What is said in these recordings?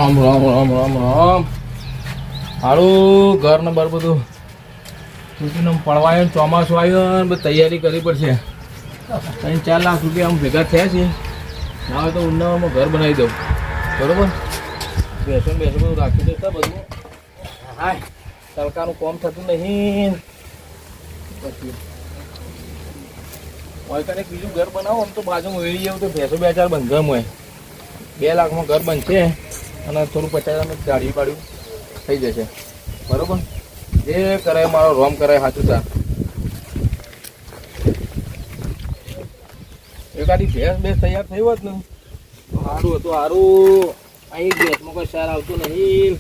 રામ રામ રામ રામ રામ. સારું ઘર ને બર બધું ચૂંટીને પડવાયો, ચોમાસું આવ્યું ને બધી તૈયારી કરવી પડશે. 3-4 લાખ રૂપિયા આમ ભેગા થયા છે. ના હોય તો ઉનાળામાં ઘર બનાવી દઉં. બરોબર, બેસો બધું રાખી દેતા બધું. હા, તડકાનું કામ થતું નહીં. પછી હોય કંઈક બીજું ઘર બનાવો. આમ તો બાજુમાં વેળી જાવ તો ભેંસો 2-4 બંધમ હોય. 2 લાખમાં ઘર બનશે અને થોડું 50,000 ગાડી પાડ્યું થઈ જશે. બરોબર, જે કરાય મારો રોમ કરાય સાચું તા. એકાદી ભેંસ તૈયાર થઈ હોત ને સારું હતું. સારું, અહીં ભેંસમાં કોઈ સાર આવતું નહીં.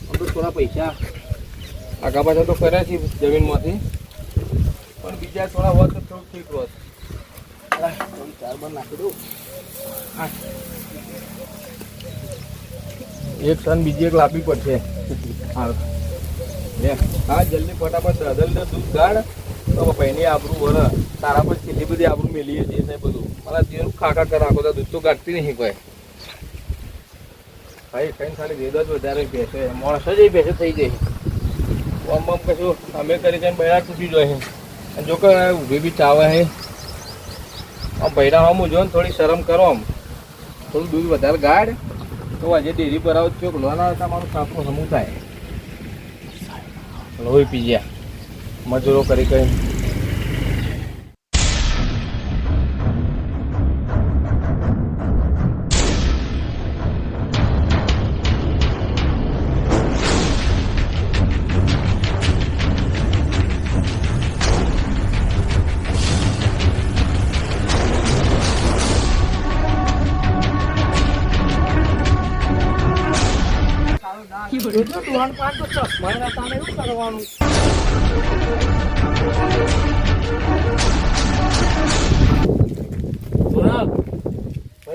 આમ તો થોડા પૈસા આગા પાછા તો કર્યા છે જમીનમાંથી, પણ બીજા થોડા હોત તો થોડું ઠીક હોત. ચાર બાર નાખી દઉં. એક સન બીજી એક લાવવી પડશે. હા, જલ્દી ફટાફટ દદલ ને દૂધ ગાળ તો ભાઈની આબરૂ વર. તારા પર કેટલી બધી આબરૂ મેલીએ છીએ ને બધું. મારા તેનું ખાખા કર નાખો તો દૂધ તો કાઢતી નહીં કોઈ. ભાઈ કઈ ખાલી વેદ જ વધારે બેસે, માણસ જ બેસે થઈ જાય. આમ આમ કશું અમે કરી કઈ બૈરા તૂટી જાય. અને જો કે ઊભી બી ચાવે છે. આમ બૈરા આમ જો ને થોડી શરમ કરો. આમ થોડું દૂધ વધારે ગાઢ તો આજે ડેરી પર આવો ચોક લોના તમારું સાપનું હમું થાય. લોહી પી ગયા મજૂરો કરી કઈ.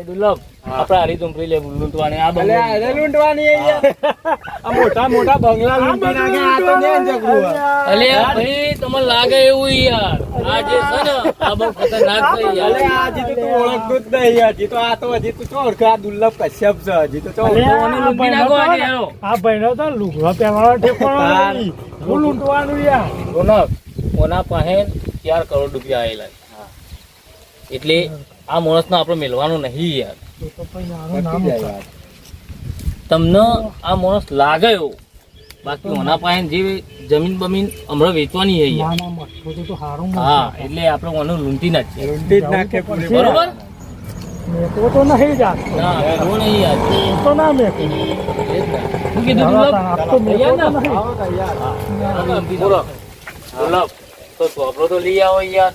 દુર્લભ આપડે હારી તુંપરી લે લૂંટવાની. આ લૂંટવાની મોટા મોટા બંગલા લૂંટી નાખે. આ તો ને જગવું. અલે ભાઈ તમને લાગે એવું યાર, આ જે છે ને આ બહુ ખતરનાક છે યાર. અલે આ જી તો ઓળખતું જ નહીં યાર. જી તો આ તો હજી તો ઓળખે. આ દુર્લભ કશ્યપ છે. હજી તો લૂંટી નાખો. આ ભાઈનો તો લુગડો પહેરવાનો ઠેકાણો નહીં. હું લૂંટવાનું યાર. રોનક ઓના પાસે 4 કરોડ રૂપિયા આવેલા. એટલે આ માણસને આપણે મેળવાનું નહીં યાર. તમને આ માણસ લાગે એવું, બાકી ઓના પાસે જે જમીન બમીન હમણાં વેચવાની છે. હા, એટલે આપણે ઓને લૂંટી નાખીએ. બરોબર, તો નહીં યાર. ના, મેળવો નહીં યાર. તો ના મેં શું કીધું? તો ચોપડો તો લઈ આવો યાર.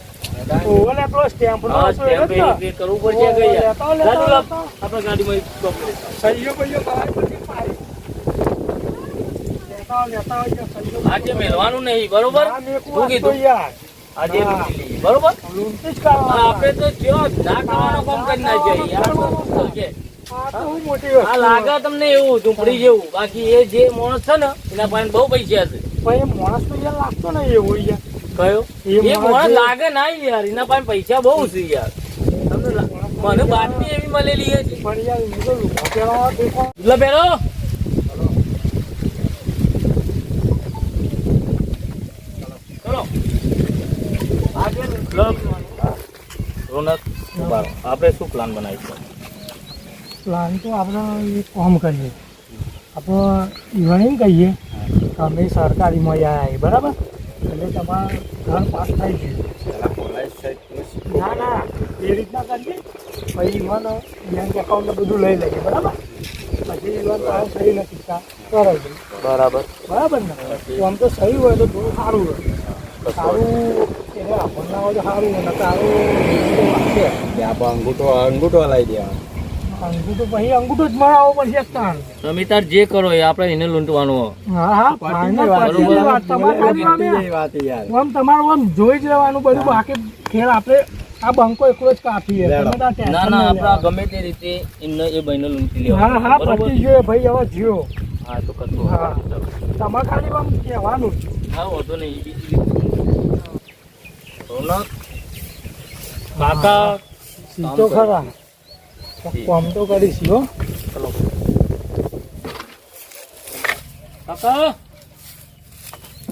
ઓલે પ્લસ સ્ટેમ્પ નો કરવું પડશે કે યાર. આપણે ગાડીમાં સહીઓ ભાઈઓ આજે મેળવાનું નહીં. બરોબર, શું કીધું યાર? આજે બરોબર આપણે તો જો ના કરવાનો કામ કરી નાખીએ યાર. આ લાગે તમને એવું ઝૂંપડી જેવું, બાકી એ જે માણસ છે ને એના પાસે બહુ પૈસા છે. માણસ તો યાર લાગતો નહીં એવું યાર. કયો એ માણસ લાગે ના યાર, એના પાસે પૈસા બહુ છે યાર. મને બાતમી એવી મળેલી છે. પેલો રોનક આપણે શું પ્લાન બનાવીશું? પ્લાન તો આપણે એક કામ કરીએ. આપણે ઇવનિંગ કહીએ કે અમે સરકારીમાં આવ્યા બરાબર, એટલે તમારે ઘર પાસ થઈ ગયું. ના એ રીતના કરીએ. પછી મને બેંક એકાઉન્ટ બધું લઈ લઈએ બરાબર. પછી ઇવન સહી નથી કરાવી દઈએ. બરાબર ને? તો આમ તો સહી હોય તો થોડું સારું હોય. સારું એટલે આપણને હોય તો સારું હોય. સારું અંગૂઠો લાવી દેવાનો. અંગૂઠો પછી અંગૂઠો જ મરાવો પડશે. તમે તાર જે કરો એ આપણે એને લૂંટવાનું. તમારું આમ જોઈ જ લેવાનું બધું. બાકી ખેલ આપણે આ બંકો એકલો જ કાફી. ના આપડા ગમે તે રીતે એમને એ ભાઈને લૂંટી લેવા. હા પછી જોઈએ ભાઈ. હવે જીઓ. હા તો કરતો. તમારે ખાલી આમ કહેવાનું. હા વાંધો નહીં. બીજી રોનક કાકા સીધો ખરા કામ તો કરીશ. ચલો હા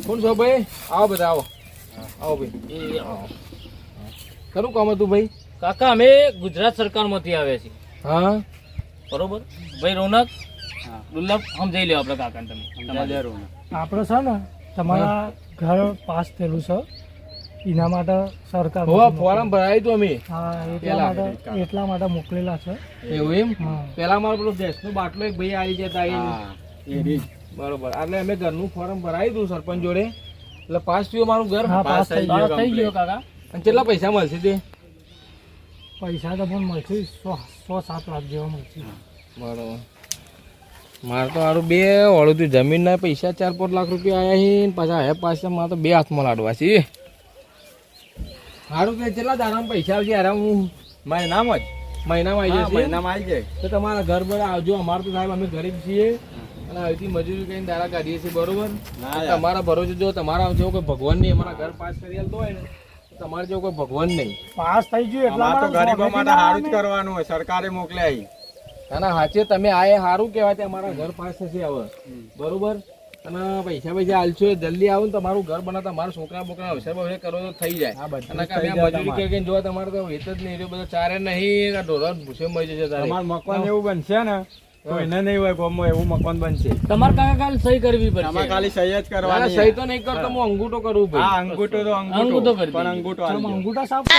કોણ છો ભાઈ? આવો બધા આવો. આવો ભાઈ. એ આવો. ખરું કામ હતું ભાઈ? કાકા અમે ગુજરાત સરકારમાંથી આવ્યા છીએ. હા બરોબર ભાઈ રોનક દુર્લભ સમજાઈ લ્યો આપણે કાકાને તમે. આપણે છે ને તમારા ઘર પાસ થયેલું છે એના માટે સરકાર હોવા ફોર્મ ભરાયું હતું અમે. હા એટલા માટે મોકલેલા છે. એવું એમ? હા. પેલા મારો પેલો ગેસનો બાટલો એક ભાઈ આવી જતા બરોબર. એટલે અમે ઘરનું ફોર્મ ભરાયું હતું સરપંચ જોડે, એટલે પાસ થયું મારું ઘર. હા, પાસ થઈ ગયું. થઈ ગયો કાકા. અને કેટલા પૈસા મળશે તે? પૈસા તો પણ મળશે 100-7 લાખ જેવા મળશે. બરોબર. મારે તો સારું 2 વાળું હતું જમીનના પૈસા 4-5 લાખ રૂપિયા આવ્યા છે ને પાછા હે પાછા મારે તો 2 હાથમાં લાડવા છે. સારું કે કેટલા દાડામાં પૈસા આવશે? યાર હું મહિનામાં આવી જશે. તો તમારા ઘર પર આવજો. અમારે તો સાહેબ અમે ગરીબ છીએ અને અહીંથી મજૂરી કરીને દાડા કાઢીએ છીએ. બરોબર. તમારા ભરોસે જો તમારા જેવો કોઈ ભગવાન નહીં અમારા ઘર પાસ કરી આલતો હોય ને તો તમારે જેવો કોઈ ભગવાન નહીં. પાસ થઈ ગયું એટલા માટે ગરીબો માટે સારું જ કરવાનું હોય. સરકારે મોકલ્યા. ના સાચે તમે આ સારું કહેવાય તે અમારા ઘર પાસ થશે હવે. બરોબર. અને પૈસા હાલશો જલ્દી આવો ને તમારું ઘર બનાવતા તમારા છોકરા બોકરા અવસર બવસર કરો તો થઈ જાય. અને કાંઈ મજૂરી કરીને જોવા તમારે તો વેત જ નહીં રહ્યો બધો ચારે નહીં ઢોરા ભૂસે મળી જશે. તમારું મકાન એવું બનશે ને કોઈને નહીં હોય ગામમાં એવું મકાન બનશે. તમારે કાકા કાલે સહી કરવી પડશે. આમાં ખાલી સહી જ કરવાની. સહી તો નહીં કરતો હું અંગૂઠો કરું ભાઈ. હા, અંગૂઠો કરી પણ દેજો. અંગૂઠા સાફ કરો.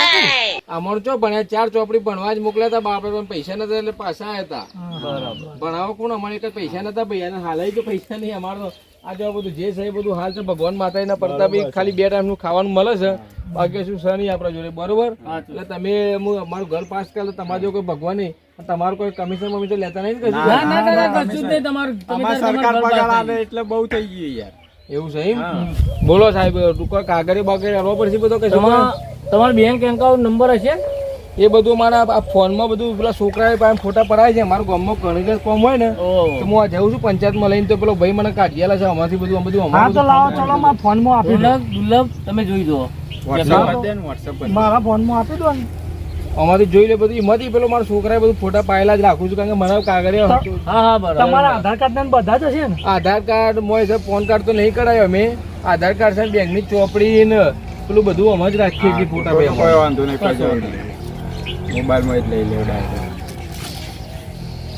અમારું ચો ભણ્યા 4 ચોપડી ભણવા જ મોકલ્યા હતા બાપે પણ પૈસા નતા એટલે પાછા આવ્યા હતા. બરાબર. ભણાવો કોણ અમારે કઈ પૈસા નતા ભાઈ અને હાલ તો પૈસા નહીં. અમારે તો આ જો બધું જે છે એ બધું હાલ છે ભગવાન માતાના પ્રતાપે ખાલી 2 ટાઈમ નું ખાવાનું મળે છે. બાકી શું છે નહીં આપણા જોડે. બરોબર. એટલે તમે અમારું ઘર પાસ કરે તમારે જો કોઈ ભગવાન નહીં તમારું કોઈ કમિશન બમિશન લેતા નહીં ને કશું? ના કશું જ નહીં. તમારું સરકાર પગાર આપે એટલે બહુ થઈ ગયું યાર. એવું છે એમ? બોલો સાહેબ કોઈ કાગરે બાગરે આવવા પડશે બધો કશું? તમારો બેંક એકાઉન્ટ નંબર હશે? એ બધું મારા આ ફોનમાં બધું પેલા છોકરા પાસે ફોટા પડાય છે. મારા ગામમાં ઘણી કોમ હોય ને તો હું આ જઉં છું પંચાયતમાં લઈને તો પેલો ભાઈ મને કાઢીએલા છે અમારથી બધું હા તો લાવો ચલો મારા ફોનમાં આપી દો. દુર્લભ તમે જોઈ દો. મારા ફોનમાં આપી દો ને. અમારી જોઈ લે બધું. એમાંથી પેલો મારા છોકરાએ બધું ફોટા પાયેલા જ રાખું છું કારણ કે મને કાગળે હા બરાબર. તમારા આધાર કાર્ડ ને બધા જ હશે ને? આધાર કાર્ડ મોય છે ફોન કાર્ડ તો નહીં કરાયો અમે. આધાર કાર્ડ છે બેંકની ચોપડી ને પેલું બધું અમે જ રાખીએ છીએ ફોટા ભાઈ. કોઈ વાંધો નહીં મોબાઈલમાં જ લઈ લેવડાય.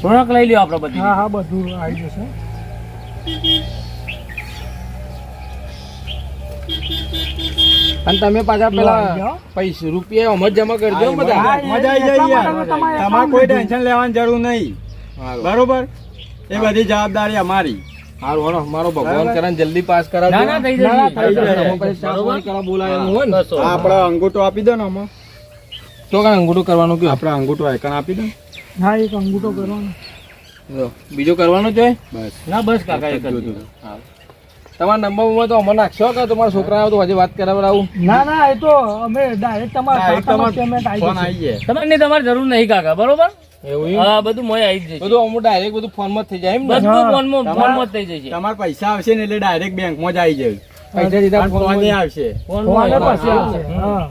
રોનક લઈ લ્યો આપણે બધી. હા બધું આવી જશે. અને તમે પાછા આવી પેલા જાઓ. પૈસા રૂપિયા અમે જ જમા કરજો બધા. હા, મજા આવી જાય યાર. તમારે કોઈ ટેન્શન લેવાની જરૂર નહીં. બરોબર. એ બધી જવાબદારી અમારી. હારું હાલો મારો ભગવાન કરે ને જલ્દી પાસ કરાવજો. ના થઈ ના, જશે. થઈ જશે. તમે પછી ચા પાણી કરવા બોલાયેલું હોય ને કશો. આપણે અંગૂઠો આપી દો ને આમાં. તો કાંઈ અંગૂઠો કરવાનું કયો? આપણે અંગૂઠો આઈકન આપી દો. હા એક અંગૂઠો કરવાનો. જો, બીજું કરવાનું છે? બસ. ના બસ કાકા એક જ. તમારા નંબર તો અમે નાખશો કે તમારા છોકરા આવે તો હજી વાત કરાવડાવું? ના એ તો અમે ડાયરેક્ટ તમારા ખાતામાં પેમેન્ટ આવી જશે. તમારે જરૂર નહીં કાકા. બરોબર. એવું એમ? હા બધું મોય આવી જ જશે. બધું અમુક ડાયરેક્ટ બધું ફોનમાં જ થઈ જાય એમ ને? બધું ફોનમાં જ થઈ જશે. તમારા પૈસા આવશે ને એટલે ડાયરેક્ટ બેંકમાં જ આવી જાય. પૈસા સીધા ફોનમાં જ. આવશે. ફોનમાં પછી આવશે. હા.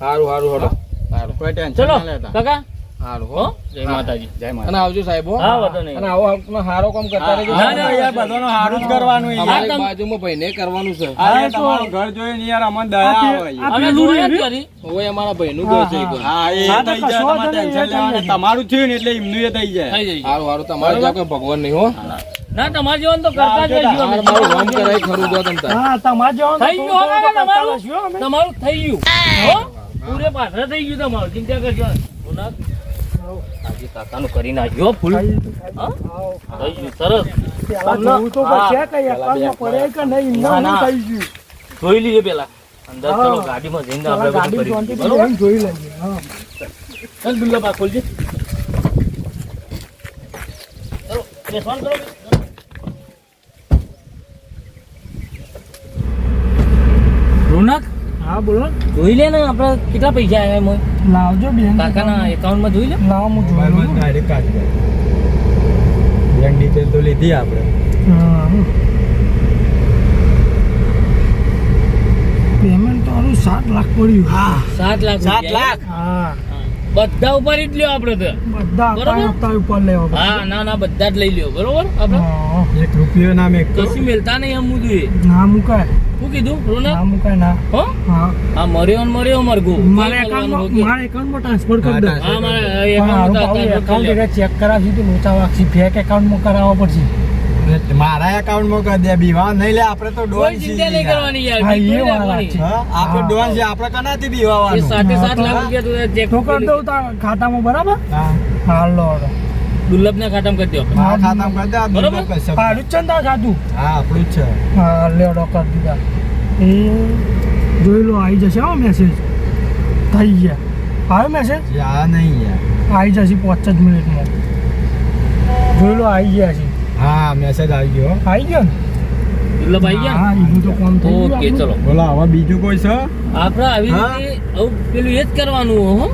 સારું સારું હાલો. સારું કોઈ ટેન્શન ચલો ના લેતા. કાકા. સારું હો હો. જય માતાજી. જય અને માતા. આવજો સાહેબ હો. હા વાંધો નહીં. અને આવો હારો કામ કરતા રહેજો. ના, ના, યાર, બધાનું સારું જ કરવાનું યાર. અમારી તમ- બાજુમાં ભાઈને કરવાનું છે. આ તમારું ઘર જોઈને યાર અમને દયા આવે. અમે જોયા જ કરી. હવે અમારા ભાઈનું ઘર છે એક. હા એ હા, થઈ જાય. તમારે ટેન્શન લેવાનું. તમારું થયું ને એટલે એમનું એ થઈ જાય. થઈ જશે. સારું સારું તમારે ત્યાં કોઈ ભગવાન નહીં હો. ના તમારે જેવાનું તો કરતા જ રહીશું અમે. મારું નામ કરાય ખરું જો તમ તાર. હા તમારે જવાનું થઈ ગયું હો કાકા તમારું. તમારું તમારું થઈ ગયું હો પૂરે પાછળ થઈ ગયું તમારું. ચિંતા કરજો. રોનક, આજે કાકાનું કરી નાખ્યો ફૂલ. હા? થઈ ગયું સરસ. ના, ના. જોઈ લઈએ પેલા અંદર. હા. ચલો ગાડીમાં જઈને આપણે બધું કરીશું. બરોબર? જોઈ લઈએ. હા. ચાલ દુલ્લા બા ખોલજે. ચલો બેસવાનું કરો. રોનક હા બોલો. જોઈ લે ને આપણે કેટલા પૈસા આવ્યા એમાં. લાવજો બેન. કાકાના એકાઉન્ટમાં જોઈ લે. લાવ હું જોઈ લઉં. ડાયરેક્ટ કાઢી દે. બેંક ડિટેલ તો લીધી આપણે. હા. પેમેન્ટ તો હારું 7 લાખ પડ્યું. હા. 7 લાખ. 7 લાખ. હા. બધા ઉપર જ લ્યો આપણે તો બધા બરોબર. હપ્તા ઉપર લેવા પડે. હા ના બધા જ લઈ લ્યો બરોબર આપણે હા. 1 રૂપિયો ના મેં કશી મેલતા નહીં એમ મુદ્દે ના મુકાય શું કીધું રોનક ના મુકાય ના. હો હા આ મર્યો મરગું મારા એકાઉન્ટમાં ટ્રાન્સફર કરી દો. હા મારા પણ એકાઉન્ટ હારું એકાઉન્ટ એટલે ચેક કરાવશું તો લોચા વાગશે ફેક એકાઉન્ટમાં કરાવવા પડશે. મારા એકાઉન્ટમાં કરી દે બીવા નહીં લે આપણે તો ડોન કોઈ ચિંતા નહીં કરવાની યાર હા, કોઈ એ વાત રાખવાની. છે. આપણે હા. ડોન છે આપણે કનાથી એ બીવાનું 7.5 લાખ રૂપિયા તું ચેક તો કરી દઉં તારા ખાતામાં બરાબર. હા હાલો દુર્લભના ખાતામાં કરી દો આ ખાતામાં કરી દે આ બરોબર. દુર્લભ પૈસા. હારું જ છે ને તારું ખાતું. હા આપણું જ છે હા લેડો કરી દીધા. એ જોઈ લો આવી જશે હો મેસેજ થઈ ગયા. આવ્યો મેસેજ યા નહીં યાર આવી જશે 5 જ મિનિટમાં. જોઈ લો આવી ગયા છે. હા મેસેજ આવી ગયો આવી ગયો ને. દુર્લભ આવી ગયા હા એનું તો કામ થઈ ગયું ઓકે આપણું. ચલો બોલો હવે બીજું કોઈ છે આપણે આવી હા? રીતે આવું પેલું એ જ કરવાનું હો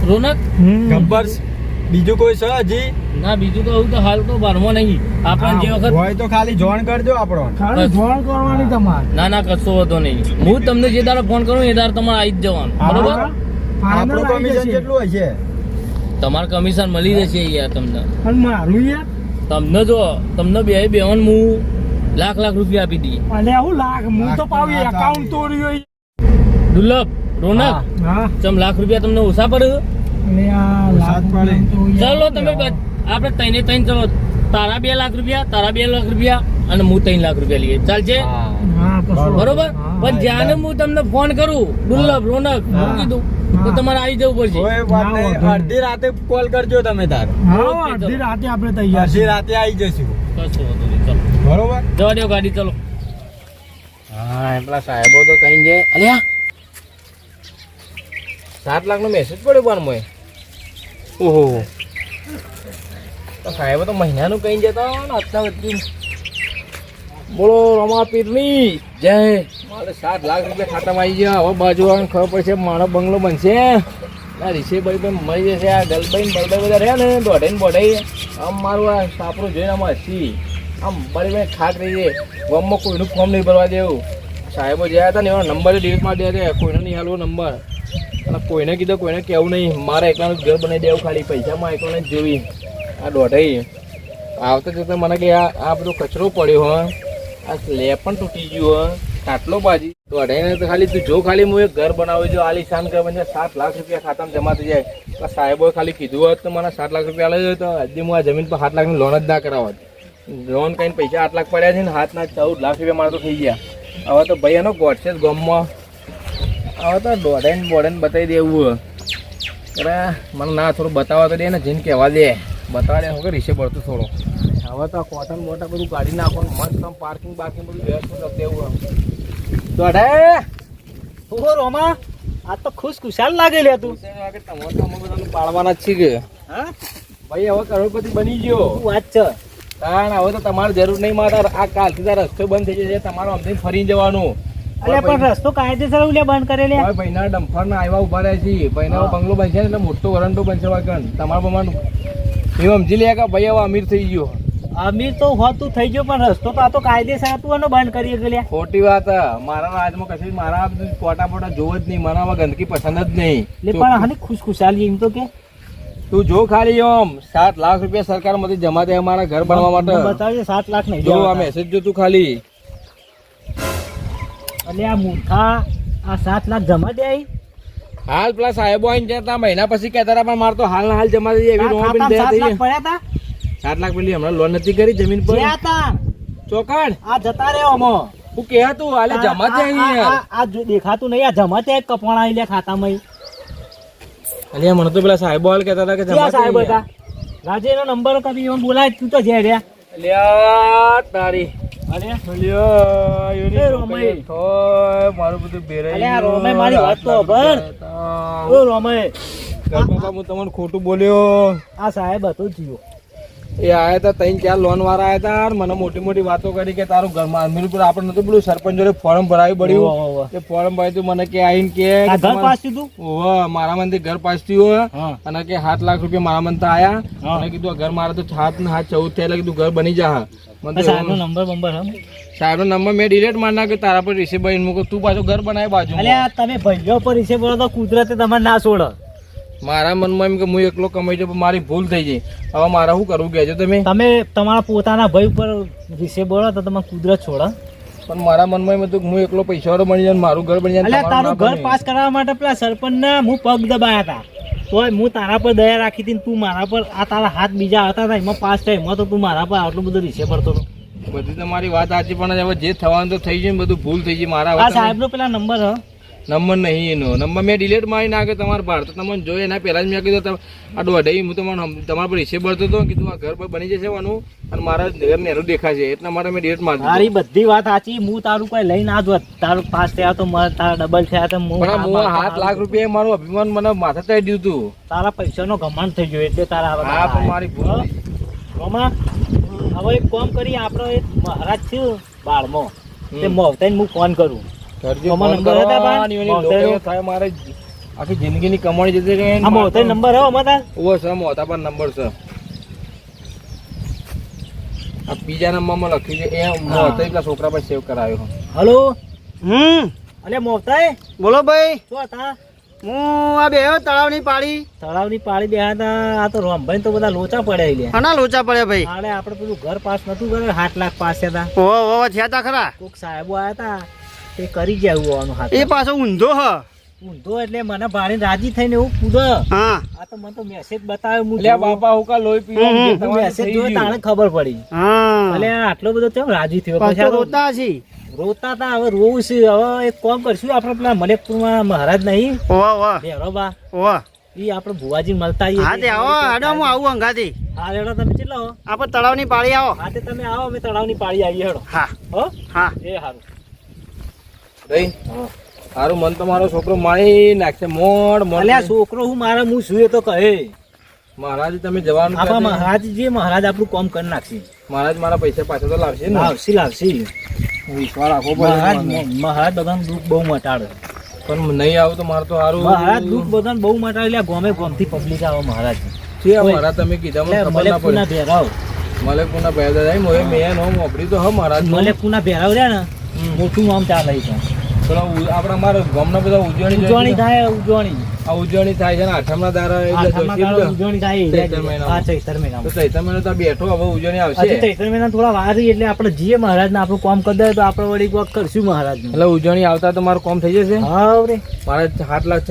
રોનક હમ. ગબ્બર બીજું કોઈ છે હજી ના બીજું તો આવું તો હાલ તો બારમાં નહીં આપણને જે વખત હોય તો ખાલી જોઈન કરજો આપણો ખાલી જોણ કરવાની તમારે. ના ના કશો હતો નહીં હું તમને જે દાડો ફોન કરું એ દાડો તમારે આવી જ જવાનું બરોબર ફાઇનલ આપણું આવી કમિશન જશે. કેટલું હશે તમારું કમિશન મળી જશે યાર તમને અને મારું યાર તમને જો તમને બેવન હું લાખ રૂપિયા આપી દઈએ અને આવું લાખ હું તો પાવી લાખ એકાઉન્ટ તોડ્યું. દુર્લભ રોનક હા. હા ચમ લાખ રૂપિયા તમને ઓછા પડે અને આ લાખ પડે. તો યાર ચલો તમે આપણે ત્રણે ત્રણ ચલો તારા 2 લાખ રૂપિયા તારા 2 લાખ રૂપિયા અને હું 3 લાખ રૂપિયા લઈએ ચાલશે હા કશું બરોબર હા, પણ જ્યાં હું તમને ફોન કરું દુર્લભ રોનક હું કીધું તો હા. તમારે આવી જવું પડશે કોઈ વાત ના, નહીં. વાંધો નહીં. અડધી રાતે કોલ કરજો તમે તાર હા ઓકે, અડધી ચલો. રાતે આપણે તૈયાર અડધી છીએ. રાતે આવી જશું કશો વાંધો નહીં ચલો બરોબર જવા દો ગાડી ચલો હા પેલા સાહેબો તો કઈ જાય અલ્યા 7 લાખ નો મેસેજ પડ્યો પણ મોય ઓહો તો સાહેબો તો મહિનાનું કઈ જતા હોય ને અત્યાર વચ્ચે બોલો રમા પીરની જય મારે 7 લાખ રૂપિયા ખાતામાં આવી ગયા હવે બાજુ વાળાને ખબર પડશે મારો બંગલો બનશે ના રીસેભાઈ મળી જશે આ ગલભાઈ બલભાઈ બધા રહ્યા ને દોઢાઈ બોઢાઈ આમ મારું આ સાપરું જોઈને આમાં હસી આમ બળી ભાઈ ખાક રહી છે ગામમાં કોઈનું ફોર્મ નહીં ભરવા દેવું સાહેબો જ્યાં હતા ને એનો નંબર ડિલીટ મારી દે છે કોઈને નહીં હાલવો નંબર અને કોઈને કીધું કોઈને કહેવું નહીં મારે એકલાનું જ ઘર બનાવી દેવું ખાલી પૈસામાં એકલાને જ જોવી આ દોઢાઈ આવતા જતા મને કે આ બધો કચરો પડ્યો હ આ સ્લેબ પણ તૂટી ગયું હ કાટલો બાજી દોઢાઈને તો ખાલી તું જો ખાલી હું એક ઘર બનાવું જો આલીશાન ઘર બનશે 7 લાખ રૂપિયા ખાતામાં જમા થઈ જાય તો સાહેબોએ ખાલી કીધું હોત તો મને 7 લાખ રૂપિયા આલે તો હજી હું આ જમીન પર 7 લાખની લોન જ ના કરાવત લોન કઈને પૈસા 8 લાખ પડ્યા છે ને હાથના 14 લાખ રૂપિયા મારા તો થઈ ગયા હવે તો ભાઈ એનો ગોઠ છે જ ગામમાં હવે તો દોઢાઈને બોઢાઈને બતાવી દેવું અરે મને ના થોડું બતાવવા તો દે ને જઈને કહેવા દે બતાવવા દે હું કે રીસે પડતું થોડો હવે તો કોટન બોટન બધું કાઢી નાખવાનું મસ્ત પાર્કિંગ બાર્કિંગ બધું વ્યવસ્થિત કરી દેવું દોઢાઈ ઓહો રોમા આ તો ખુશખુશાલ લાગે લે તું. પાડવાના જ છે કે હા ભાઈ હવે કરોડપતિ બની ગયો વાત છે. તાણ હવે તો તમારે જરૂર નહીં માતા આ કાલથી તાર રસ્તો બંધ થઈ જશે તમારે અમથી ફરી જવાનું અલ્યા પણ રસ્તો કાયદેસર ઉલ્યા બંધ કરેલે. હવે ભાઈના ડમ્ફરના આવ્યા ઉભા રહ્યા છે ભાઈના બંગલો બનશે ને એટલે મોટો વરંડો બનશે વાગણ તમારા પ્રમાણે એવું સમજી લે કે ભાઈ હવે અમીર થઈ ગયો અમીર તો હોતું થઈ ગયો પણ રસ્તો તો આ તો કાયદેસર હતું અને બંધ કરી ગયેલા. ખોટી વાત હે. મારા રાજમાં કશું મારા બધું પોટા પોટા જોવો જ નહીં મને હવે ગંદકી પસંદ જ નહીં એટલે પણ હાની ખુશખુશાલી એમ તો કે તું જો ખાલી ઓમ 7 લાખ રૂપિયા સરકારમાંથી જમા થાય અમારા ઘર બનાવવા માટે બતાવજે 7 લાખ નહીં જો આ દેવાતા. મેસેજ જો તું ખાલી એટલે આ મૂર્ખા આ 7 લાખ જમા દે આઈ. હાલ પેલા સાહેબો આવીને જતા મહિના પછી કહેતા હતા પણ મારે તો હાલ ના હાલ જમા થઈ એવી આ લોન ખાતામાં બી 7 લાખ પડ્યા તા 7 લાખ પેલી હમણાં લોન નથી કરી જમીન પર જ્યાં તા ચોકડ આ જતા રહ્યો અમો. હું કે તું હાલે જમા જ નહીં યાર આ જો દેખાતું નહીં આ જમા ત્યાં કપવાણા આઈ લે ખાતામાં. અલ્યા મને તો પેલા સાહેબો હાલ કહેતા હતા કે જમા ક્યાં સાહેબ જ નહીં હતા રાજેનો નંબર કદી એમ બોલાય તું તો જે રહ્યા. અલ્યા તારી અરે અલ્યા એ રોમાઈ. મારું બધું બેરાઈ અલ્યા ગયું. રોમાઈ મારી વાત તો ખબર. ઓ રોમય ઘર બાપા હું તમને ખોટું બોલ્યો આ સાહેબ હતો જીવો. એ આયા હતા 3-4 લોન વાળા આયા હતા અને મને મોટી મોટી વાતો કરી કે તારું ઘરમાં અમીર પર આપણે નતું પેલું સરપંચ જોડે ફોર્મ ભરાવી પડ્યું એ ફોર્મ ભરાયું તું મને કે આઈને કે આ ઘર પાસ તું ઓહો મારા મનથી ઘર પાસ થયું હોય હા અને કે 7 લાખ રૂપિયા મારા મન આયા હા. અને કીધું આ ઘર મારા તો 7 ને 7 14 થયા એટલે કીધું ઘર બની જા મને તો સાહેબ નો નંબર બંબર હમ. સાહેબનો નંબર મેં ડિલીટ મારી નાખ્યો તારા પર રિસીવ મૂકો તું પાછું ઘર બનાવી બાજુ અલ્યા તમે ભાઈઓ પર વિશે બોલો તો કુદરતે તમારે ના છોડે. મારા મનમાં એમ કે હું એકલો કમાઈ જાઉં પણ મારી ભૂલ થઈ ગઈ. હવે મારે શું કરવું કહેજો તમે? તમે તમારા પોતાના ભાઈ ઉપર વિશે બોલો તો તમે કુદરત છોડો. પણ મારા મનમાં એમ હતું કે હું એકલો પૈસાવાળો બની જાય ને મારું ઘર બની જાય ને એટલે તમારું તારું ના ઘર બને. પાસ કરાવવા માટે પેલા સરપંચને હું પગ દબાયા હતા તોય હું તારા પર દયા રાખી હતી ને તું મારા પર આ તારા હાથ બીજા હતા ને એમાં પાસ થાય એમાં તો તું મારા પર આટલું બધું રીસે પડતો હતો. બધી તમારી વાત સાચી પણ હવે જે થવાનું તો થઈ ગયું ને, બધું ભૂલ થઈ ગઈ મારા. આ સાહેબનો પેલા નંબર હ નંબર નહીં એનો નંબર મેં ડિલીટ મારી નાખ્યો. તમારા ભારત તમને જોઈએ એના પહેલા જ મેં કીધું આ દોઢાઈ હું તમારા પર હિસ્સે ભરતો હતો કીધું આ ઘર પર બની જશે વાનું અને મારા ઘર નેરું દેખાશે એટલા માટે મેં ડિલીટ મારી તારી બધી વાત સાચી. હું તારું કોઈ લઈ ના જોત. તારું પાસ થયા તો તારા ડબલ થયા તો પણ હું 7 લાખ રૂપિયા મારું અભિમાન મને માથે ચડી દીધું હતું. તારા પૈસાનો ઘમંડ થઈ ગયો એટલે તારા હા પણ મારી ભૂલ થઈ. હમણાં હવે એક કામ કરી આપણો એક મહારાજ છે બાળમાં તે મોવતાઈને હું ફોન કરું. કરજો તમારો ફોન નંબર હતા કરવાનો, બા? એની મોહતાઈનો? લોકો થાય મારે આખી જિંદગીની કમાણી જતી રહી. આ મોવતાઈ નંબર હે અમારા? ઓવો છે મોહતા પર નંબર છે. આ બીજા નંબરમાં લખી છે એ મોહતાઈ પેલા છોકરા પર સેવ કરાયો. હલો અલે મોવતાઈ બોલો ભાઈ, શું હતા? હું આ બે તળાવની પાડી તળાવની પાળી બેહ્યા હતા. આ તો રોમભાઈ તો બધા લોચા પડ્યા લે. આના લોચા પડ્યા ભાઈ. આડે આપણે પેલું ઘર પાસ નતું કરે 7 લાખ પાસ હતા. ઓહો થયા તા ખરા. કોક સાહેબો આયા હતા તે કરી ગયા એવું આવવાનું હાથ. એ પાછો ઊંધો હ. ઊંધો એટલે મને ભાણીને રાજી થઈને એવું કૂદો. હા આ તો મને તો મેસેજ બતાવ્યો હું એટલે બાપા હું કા લોહી પીવા જે તમારે મેસેજ થઈ જોયો ગયું. તાણે ખબર પડી. હા એટલે આટલો બધો કેમ રાજી થયો? પાછો પછી આ તો રોતા છી. રોતા હતા. હવે રોવું છે. હવે એક કામ કરશું આપણે પેલા મલેકપુરમાં મહારાજ નહીં ઓવા ઓવા ભેરોબા ઓવા. ઈ આપણે ભુવાજી મળતા આવીએ. હા તે આવો આડો હું આવું અંગાથી. હા રેડો તમે કેટલા હો? આપણે તળાવની પાડી આવો. હા તે તમે આવો અમે તળાવની પાળી આવીએ હેડો. હા હો હા એ સારું. રહી સારું મન તો મારો છોકરો મારી નાખશે મોડ મોડ. અલ્યા છોકરો હું મારા હું છું એ તો કહે. મહારાજ તમે જવાનું આપણા કહેતા. મહારાજ જે મહારાજ આપણું કામ કરી નાખશે. મહારાજ મારા પૈસા પાછા તો લાવશે ને. લાવશી લાવશી. વિશ્વાસ રાખવો મહારાજ પડે મને. મહારાજ બધાનું દુઃખ બહુ મટાડે. પણ નહીં આવું તો મારે તો સારું. મહારાજ દુઃખ બધાને બહુ મટાડે. એટલે ગોમે ગોમથી પબ્લિક આવે મહારાજ. છે મહારાજ તમે કીધા મને ખબર ના મલેકપુરના પડી. ભેરાવ મલેકપુરના પહેલા દાદા મોએ મેં નો મોકલી તો હ મહારાજ મલેકપુરના ભેરાવ રહ્યા ને મોટું આમ ચાલે છે. પેલા આપણા મારા ગામના બધા ઉજવણી ઉજવણી થાય ઉજવણી. આ ઉજવણી થાય છે ને આઠમના દારા એટલે આઠમના જોશી દાડે બધા. ઉજવણી થાય. ચૈત્ર મહિનામાં. હા ચૈત્ર તો મહિનામાં. ચૈત્ર મહિનો તો બેઠો હવે ઉજવણી હજી આવશે ચૈત્ર મહિના થોડા વાર રહી એટલે આપણે જઈએ મહારાજને આપણું કામ કરી દઈએ તો આપણે વળી કોક કરશું મહારાજનું. એટલે ઉજવણી આવતા તો મારું કામ થઈ જશે. હા રે મારા 7 લાખ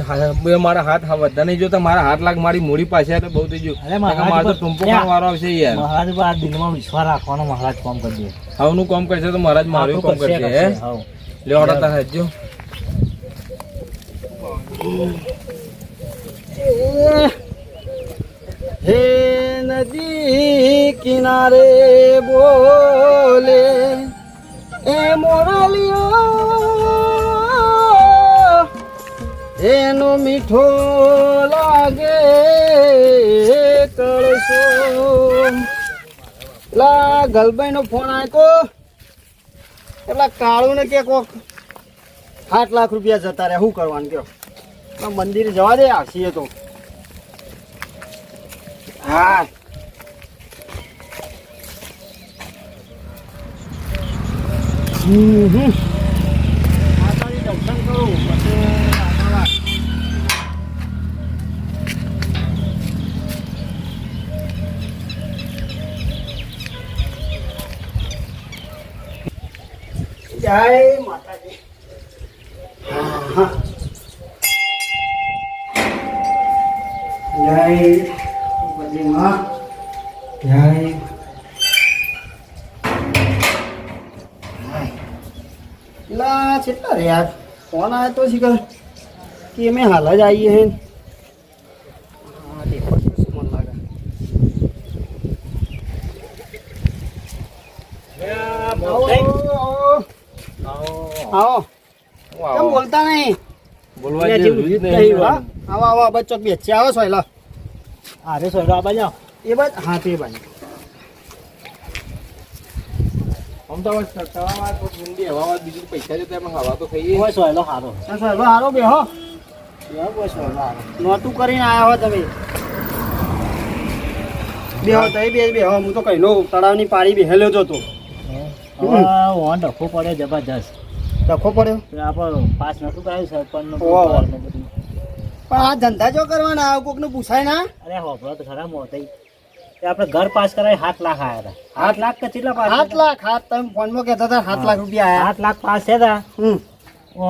મારા હાથ બધા નહીં જોતા મારા 8 લાખ મારી મૂડી પાસે એટલે બહુ થઈ અરે ગયું. મહારાજ મારે તો પર- ટૂંપો પણ વારો આવશે યાર. મહારાજ પર આ દિલમાં વિશ્વાસ રાખવાનો. મહારાજ કામ કરી દે. હવનું કામ કરશે તો મહારાજ મારું કામ કરશે હે હાવ. લેવાડા હજો. હે નદી કિનારે બોલે એ મોરલિયો એનો મીઠો લાગે કળશો. લા ગલભાઈ નો ફોન આવ્યો એટલા કાળું ને કે કોક 7 લાખ રૂપિયા જતા રહ્યા. શું કરવાનું કયો? મંદિર જવા દે આવશે તો. હા માતાજી દર્શન કરું પછી આગળ જય માતાજી. હા જય બધી માં જય. લા કેટલા રે યાર ફોન આવ્યો તો શીખર કે અમે હાલ જ આવીએ હે. હા દેખો શું મન લાગે. આવો આવો કેમ બોલતા નહીં? બોલવા એટલે જેવું જેવું જ નહીં. નહીં. હા આવો આવો બચ્ચો બેચે આવો સોયલા અરે સોયડો આ બાજુ આવો. એ બાદ હા તે બાજુ. અમદાવાદ તળાવમાં તો ઠંડી હવામાં બીજું પૈસા જતા એમાં હવા તો ખાઈએ. કોઈ સોયડો સારો. સોયલો હારો બેહો કોઈ સોયડો સારો. નોતું કરીને આયા હો તમે. બેહો તઈ બેહો હું તો કહીનો તળાવની પાળી બેહેલો જ હતો. હવે ઓન ડખો પડ્યો જબરજસ્ત. ડખો પડ્યો. આપણો પાસ નતું કરાવ્યું સરપંચનો ઓહો. બધું. પણ આ ધંધા જો કરવાના આ કોક નું પૂછાય ના. અરે હોભળો તો ખરા મોતી આપણે ઘર પાસ કરાય 7 લાખ આયા હતા 8 લાખ કે કેટલા પાસ 7 લાખ હાથ તમે ફોન માં કહેતા હતા 7 લાખ રૂપિયા આયા. 8 લાખ પાસ છે તા હમ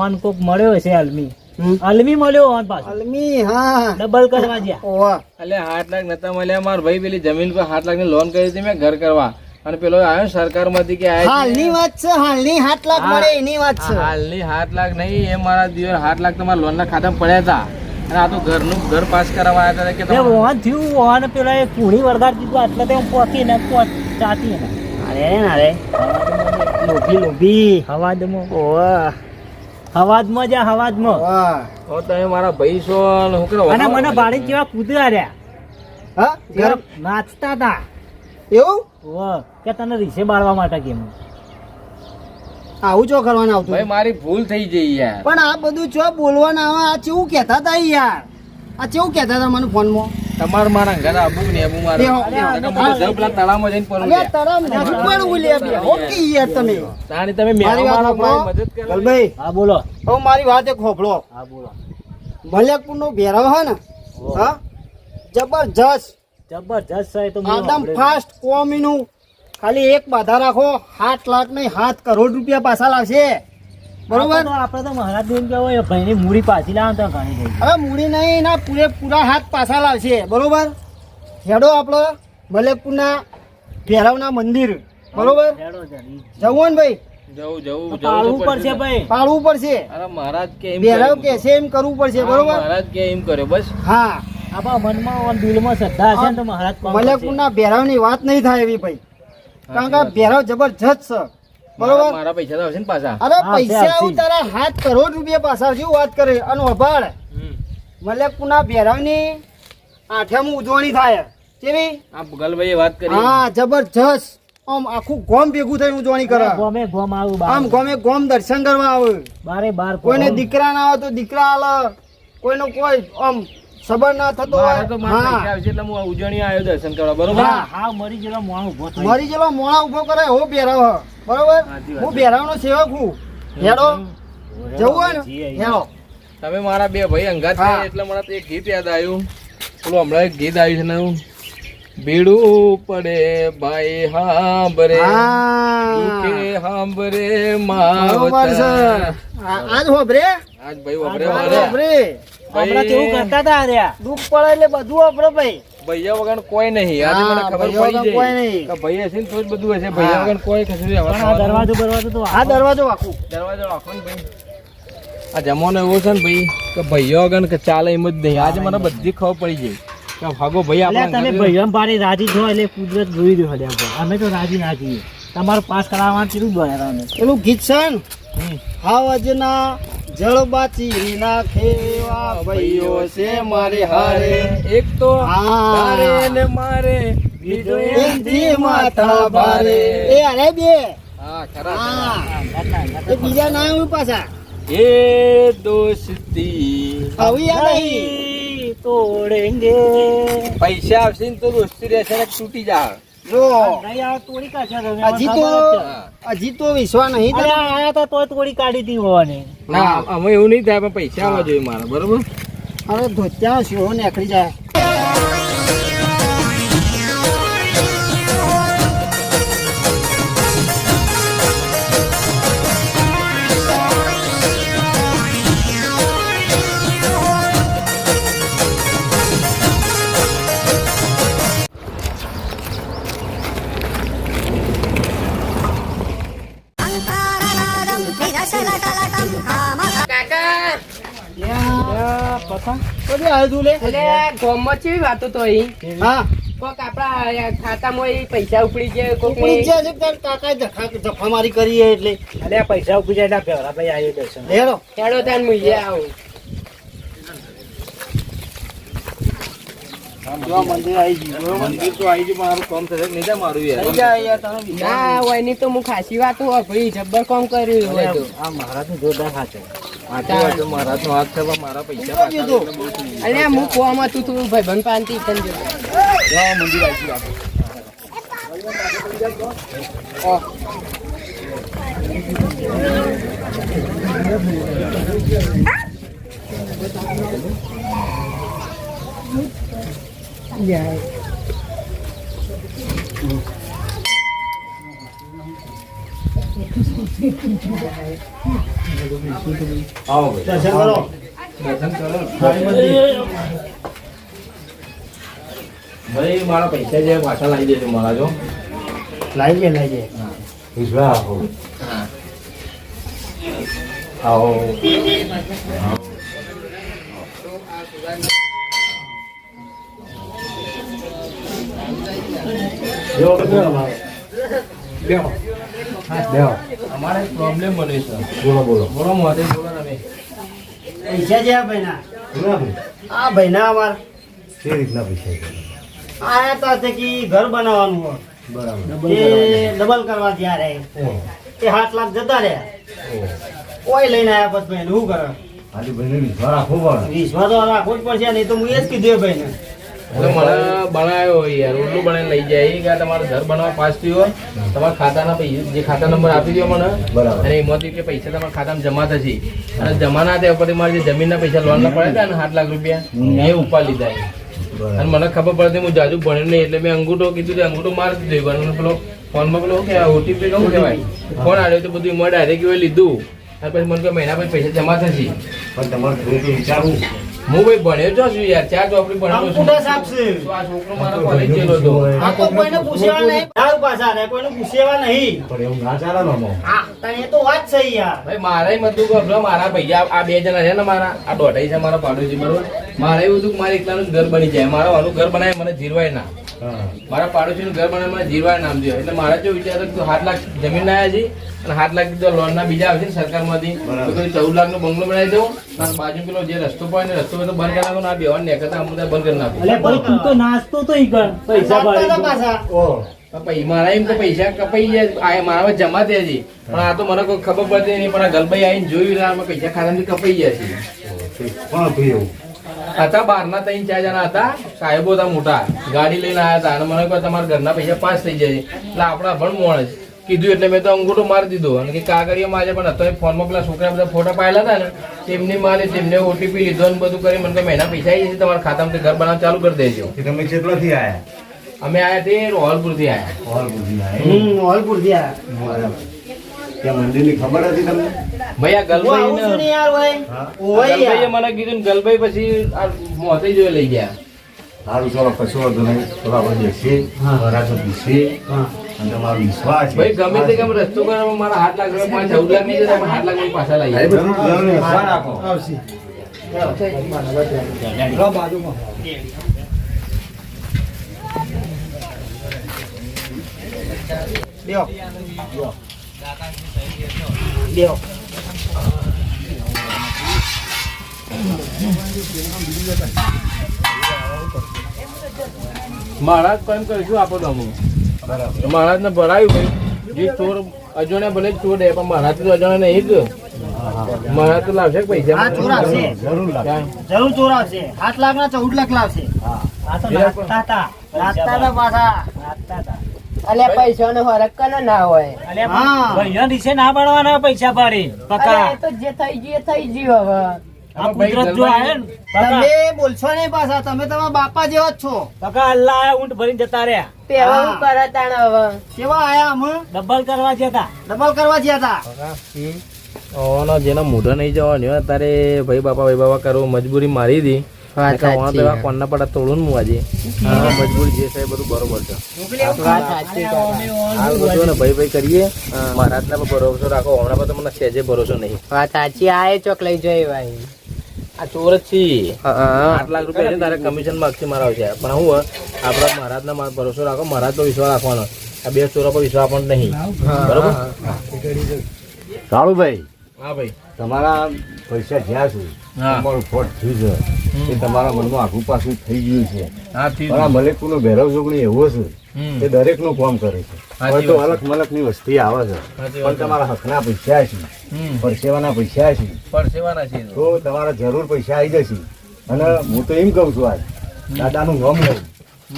ઓન કોક મળ્યો હશે અલમી હમ. અલમી મળ્યો ઓન પાસ અલમી હા ડબલ કરવા જ્યાં ઓવા એટલે 7 લાખ નતા મળ્યા. મારા ભાઈ પેલી જમીન પર 7 લાખ ની લોન કરી હતી મેં ઘર કરવા, અને પેલો આવ્યો સરકાર માંથી કે હાલની વાત છે, હાલની 7 લાખ મળે એની વાત છે. હાલની 7 લાખ નહીં, એ મારા દિવસ 7 લાખ તમારા લોન ના ખાતામાં પડ્યા હતા, અને આ તો ઘર પાસ કરાવવા આવ્યા હતા કે એ ઓન થયું ઓન પેલા એ પૂરી વરદાર દીધું એટલે તો પોકી ને ચાતી ને અરે લોભી હવાદમાં ઓવા હવાદમાં જા હવાદમાં વાહ તો તમે મારા ભાઈ છો ને હું કરો અને મને ભાડી જેવા કૂદરા રહ્યા હા ઘર નાચતા હતા એવું કે તને રીસે બાળવા માટે કેમ આવું જો કરવાનું આવતું. ભાઈ મારી ભૂલ થઈ ગઈ યાર. પણ આ બધું જો બોલવાના આવે આ કેવું કહેતા હતા યાર, આ કેવું કહેતા હતા મને ફોનમાં. તમાર મારા ઘરે આબુ ને આબુ મારે બેહો, બેહો. પેલા તળાવમાં જઈને પડું અલ્યા તારા મોઢું પણ ઉલ્યા બે ઓકે યાર તમે. તાણી તમે મારી વાત મારા સાંભળો. મદદ કરો. ગલભાઈ હા બોલો હવે મારી વાત એક હોભળો. હા બોલો મલેકપુર નો ભેરવ હે ને હા જબરજસ્ત જબરજસ્ત છે એ તો મેં આદમ સાંભળેલું. ફાસ્ટ કોમીનું ખાલી એક બાધા રાખો 7 લાખ નહીં 7 કરોડ રૂપિયા પાછા લાવશે બરોબર. આપણે તો મહારાજ બેન કહેવાય ભાઈની મૂડી પાછી લાવો તો ઘણી ગઈ હવે મૂડી નહીં ના પૂરેપૂરા હાથ પાછા લાવશે બરોબર. હેડો આપણો મલેકપુરના ભેરવના મંદિર બરોબર હેડો જલ્દી. જવું ને ભાઈ જવું પાળવું પડશે ભાઈ પાડવું પડશે. અરે મહારાજ કે એમ ભેરવ કર્યું. કે છે એમ કરવું પડશે હા, બરોબર. મહારાજ કે એમ કર્યો બસ. હા આપણા મનમાં અને દિલમાં શ્રદ્ધા હશે ને તો મહારાજ કોણ કરશે? મલેકપુરના ભેરવની વાત નહીં થાય એવી ભાઈ, કારણ કે ભેરવ જબરજસ્ત છે બરોબર. મારા પૈસા તો આવશે ને પાછા. અરે હા, પૈસા છે, આવું તારા 7 કરોડ રૂપિયા પાછા શું વાત કરે. અને વભાડ મલેકપુરના ભેરવની 8મી ઉજવણી થાય કેવી. આ ગલભાઈએ વાત કરી. હા જબરજસ્ત આમ આખું ગોમ ભેગું થઈને ઉજવણી કરે. ગોમે ગોમ આવું બાર. આમ ગોમે ગોમ દર્શન કરવા આવે. બારે બાર કોઈને ગોમ. દીકરા ના આવે તો દીકરા આલે, કોઈનો કોઈ આમ સબર ના થતો મારા તો હોય મારા પૈસા હા આવશે એટલે હું આ ઉજવણી આવ્યો દર્શન કરવા બરોબર. હા. હા મરી ગયેલો મોણ ઉભો થઈ મરી જેલો મોણા ઉભો કરે હો ભેરવ હ. બરોબર. સાચી વાત. હું ભેરવનો સેવક હું. હેડો જવું હોય ને હેડો. તમે મારા બે ભાઈ અંગાત હા. છે એટલે મને તો એક ગીત યાદ આવ્યું. પેલું હમણાં એક ગીત આવ્યું છે ને એવું. ભીડું પડે ભાઈ હાંભરે દુખે હા હાંભરે બરોબર છે. માવતર. આજ હોભરે આજ ભાઈ વાપરે આજ વારે. હોભરે આપણે કેવું કરતા હતા અર્યા. દુઃખ પડે એટલે બધું હોભરે ભાઈ. ભૈયા વગર કોઈ નહીં. આજે મને હા, ખબર ભૈયા પડી વગર કોઈ જાય નહીં. કે ભાઈ હશે ને તો જ બધું હશે. ભૈયા વગર કોઈ કશું નહીં. પણ આ દરવાજો બરવાજો તો આ દરવાજો વાકું. દરવાજો રાખો ને ભાઈ. આ જમાનો એવો છે ને ભાઈ કે ભૈયા વગર કે ચાલે એમ જ નહીં. આજે મને બધી ખબર પડી ગઈ કે ભાગો ભાઈ એટલે આપણે તમે ભાઈઓને પાડી રાજી છો એટલે કુદરત જોઈ રહ્યો છે આપણે. અમે તો રાજી ના છીએ. તમારું પાસ કરાવવાનું કેટલું દોડ્યા અમે. પેલું ગીત છે ને હાવજના જળબાચી નાખેવા ભાઈઓ છે મારે હારે. એક તો હા. તારે ને મારે બીજો એમથી માથા ભારે. એ અરે બે હા ખરા હા ખરા. એ બીજા ના આવ્યું પાછા એ દોસ્તી આવી આ નહીં. નહીં તોડેંગે. પૈસા આવશે ને તો દોસ્તી રહેશે ને તૂટી જાય. જો નહીં આ તોડી કાઢશે તમે. હજી મને ખબર જ છે. તો હજી તો વિશ્વાસ નહીં અરે થતો. આયા તો તોય તોડી કાઢી હતી હોવાની. ના અમે એવું નહીં થાય પણ પૈસા આવવા જોઈએ મારા બરોબર. હવે ધોત્યા શિવો નીકળી જાય. કદી આવ્યો તું લે? એટલે ગામમાં કેવી વાતો તો અહીં? હા કોક આપણા ખાતામાં ઈ પૈસા ઉપડી જાય કોક ઉપડી ગયા છે તાર કાકાએ જફામારી કરી હે એટલે અરે આ પૈસા ઉપી જાય ના પેલા ભાઈ આવ્યો દર્શન. લેડો. હેડો તાન મુઈએ આવું. જો આ મંદિર આવી ગયું. મંદિર તો આવી ગયું મારું કામ થશે કે નહીં થાય મારું યાર. થઈ જાય યાર તમે વિચાર ના હોય ની તો હું ખાસી વાતો હોય ભાઈ જબ્બર કામ કર્યું હોય તો. આ મહારાજનું જોરદાર હાથ છે. સાચી વાત છે, મહારાજનો હાથ છે પણ મારા પૈસા નહીં. પાછા જો. એટલે બહુ થઈ ગયું. અને હું કોમ હતું તું ભાઈબંધ પાનથી પણ જો. જો આ મંદિર આવી ગયું આપણે. આવો ભાઈ. દર્શન કરો. દર્શન કરો. ભાઈ મારા પૈસા જે પાછા લાવી દેજો મારા જો. લાવી જઈએ. વિશ્વાસ આપો. આવો. જો અમારે. બેહો. બેહો. અમારે પ્રોબ્લેમ બને છે. બોલો બોલો. બોલો મોતે બોલો તમે. પૈસા છે આ ભાઈના. ના ભાઈ આ ભાઈના અમાર કે રીતના પૈસા છે? આયા તો હશે કે ઘર બનાવવાનું હોય. બરાબર. એ ડબલ કરવા ગયા રે. ઓહો. એ 7 લાખ જતા રહ્યા. ઓહો. કોઈ લઈને આયા પછી ભાઈને શું કરે? આજે ભાઈને વિશ્વાસ રાખવો પડે. વિશ્વાસ તો રાખવો જ પડશે નહીં તો હું એ જ કીધું ભાઈને. એટલે મને બનાવ્યો યાર રોટલું બનાવીને લઈ જાય કે તમારે ઘર બનાવવા પાસ થયું હોય તમારા ખાતાના પૈસા જે ખાતા નંબર આપી દો મને બરાબર. અને એમાંથી કે પૈસા તમારા ખાતામાં જમા થશે અને જમા ના થયા પછી મારે જે જમીનના પૈસા લોન ના પડે ને 7 લાખ રૂપિયા એ ઉપા લીધા અને બરાબર. મને ખબર પડતી હું જાજુ ભણ્યો નહીં એટલે મેં અંગૂઠો કીધું કે અંગૂઠો મારી દીધો અને પેલો ફોનમાં પેલો કે ઓટીપી કહું કહેવાય ફોન આવ્યો તો બધું એમાં ડાયરેક્ટ લીધું અને પછી મને કે મહિના પછી પૈસા જમા થશે પણ તમારે થોડું તો વિચારવું. હું ભાઈ ભણ્યો છો શું યાર 4 ચોપડી ભણ્યો છું અંગૂઠા સાપ છે. તો આ છોકરો મારા કોલેજ ગયેલો હતો આ તો કોઈને પૂછેવા નહીં. તારું પાછા રે કોઈને પૂછેવા નહીં. પણ એવું ના ચાલે ને આમાં. હા તને તો વાત છે યાર. ભાઈ મારે બધું ગભરો મારા ભૈયા આ 2 જણા છે ને મારા આ દોઢાઈ છે મારા પાડોશી બરોબર મારે એવું હતું કે મારે એકલાનું જ ઘર બની જાય મારા વાળું ઘર બનાવે મને જીરવાય ના હા. મારા પાડોશીનું ઘર બનાવે મને જીરવાય નામ દે એટલે મારે જો વિચાર હતો કે 7 લાખ જમીન ના આવ્યા છે અને 7 લાખ તો લોન ના બીજા આવે છે ને સરકારમાંથી તો કઈ 14 લાખ નો બંગલો બનાવી દઉં અને બાજુ પેલો જે રસ્તો પડે ને રસ્તો તો બંધ કરી નાખો ને આ બેવાન ને કરતા અમુદા બંધ કરી નાખો અલે ભાઈ તું તો નાસ્તો તો ઈ કર પૈસા સાપતા ભરી તો પાછા. ઓહો. પછી મારા એમ તો પૈસા કપાઈ જાય આ મારા જમા થયા છે પણ આ તો મને કોઈ ખબર પડતી નહીં પણ આ ગલભાઈ આવીને જોયું એટલે આમાં પૈસા ખાતામાંથી કપાઈ ગયા છે કોણ હતું એવું? હતા 12 ના 3-4 જણા હતા સાહેબો હતા મોટા ગાડી લઈને આવ્યા હતા અને મને કહ્યું તમારા ઘરના પૈસા પાસ થઈ જાય એટલે આપણા પણ મોણ જ કીધું એટલે મેં તો અંગૂઠો મારી દીધો અને કે કાગળિયા મારે પણ હતો ફોનમાં પેલા છોકરા બધા ફોટા પાયેલા હતા ને તેમની માલે તેમને ઓટીપી લીધો ને બધું કરી મને કે મહિના પૈસા આવી જશે તમારા ખાતામાં ઘર બનાવવાનું ચાલુ કરી દેજો કે તમે કેટલાથી આયા? અમે આવ્યા તે રોહલપુરથી આવ્યા હોલપુરથી આયા. હોલપુર થયા. બરાબર. ત્યાં મંદિરની ખબર હતી તમને? ભાઈ આ હું આવું છું ગલભાઈ ને યાર ભાઈ. હા. ઓય ગલભાઈએ યાર. મને કીધું ને ગલભાઈ પછી આ મોતે જોઈ લઈ ગયા સારું ચાલો કશું વાંધો નહીં. થોડા આપણે બેસીએ, બરાબર બેસીએ. અને તમારો વિશ્વાસ છે. ભાઈ ગમે તે કેમ રસ્તો કરો મારા 7 લાખ રૂપિયા 14 લાખ નહીં જતા 7 લાખ રૂપિયા પાછા લઈ અરે આવ્યા. જરૂર જરૂર વિશ્વાસ રાખો. આવશે. બેહો. બેહો. મહારાજ કેમ કરીશું આપો તમે મહારાજ ને ભરાયું ભાઈ જે ચોર અજાણ્યા ભલે ચોર દે પણ મહારાજ તો અજાણ્યા નહીં જ મહારાજ તો લાવશે પૈસા હા, ચોર આવશે. જરૂર લાગે. જરૂર ચોર આવશે. 7 લાખ ના 14 લાખ લાવશે. આ તો નાસ્તા હતા નાસ્તા તો પાછા. નાસ્તા હતા અલ્યા પૈસા નો હરક કને ના હોય અલે હા. ભાઈઓ દિશે ના પડવાના પૈસા ભરી પકા અલ્યા એ તો જે થઈ ગયું એ થઈ ગયું હવે આ કુદરત જો આયો ને પકા તમે બોલશો નહીં પાછા. તમે તમારા બાપા જેવા જ છો. પકા અલ્લાહ આયા ઊંટ ભરીને જતા રહ્યા તે હવે હું કરે તાણ હવે કેવા આયા અમે? ડબલ કરવા જતા ડબલ કરવા ગયા હતા. ઓનો જેના મોઢા નહીં જવાની હોય તારે ભાઈ બાપા કરવું મજબૂરી મારી હતી વાત સાચી. કોણના પડા તોડું ને હું આજે હા, મજબૂરી જે છે એ બધું બરોબર છે વાત સાચી કાકા. હાલ બધું ને ભાઈ કરીએ મહારાજના પર ભરોસો રાખો હમણાં પર તમને સહેજે ભરોસો નહીં વાત સાચી આ એ ચોક લઈ જાય ભાઈ આ ચોર જ છીએ હા. 8 લાખ રૂપિયા છે ને તારે કમિશન માગથી મારા છે પણ હું આપણા મહારાજના ભરોસો રાખો મહારાજ પર વિશ્વાસ રાખવાનો આ 2 ચોરો પર વિશ્વાસ પણ નહીં બરોબર કાળુભાઈ, હા ભાઈ તમારા પૈસા જ્યાં છું હા. તમારું ફોટ થયું છે એ તમારા મનમાં આખું પાછું થઈ ગયું છે હા ઠીક પણ આ મલેકપુરનો ભૈરવ જોગણી એવો છે હમ. એ દરેકનું કામ કરે છે સાચી પણ તો વાત અલગ મલકની વસ્તી આવે છે સાચી પણ વાત. તમારા હકના પૈસા છે હમ. પરસેવાના પૈસા છે પરસેવાના છે તો તમારા જરૂર પૈસા આવી જશે અને હું તો એમ કહું છું આજ દાદાનું નામ લઉં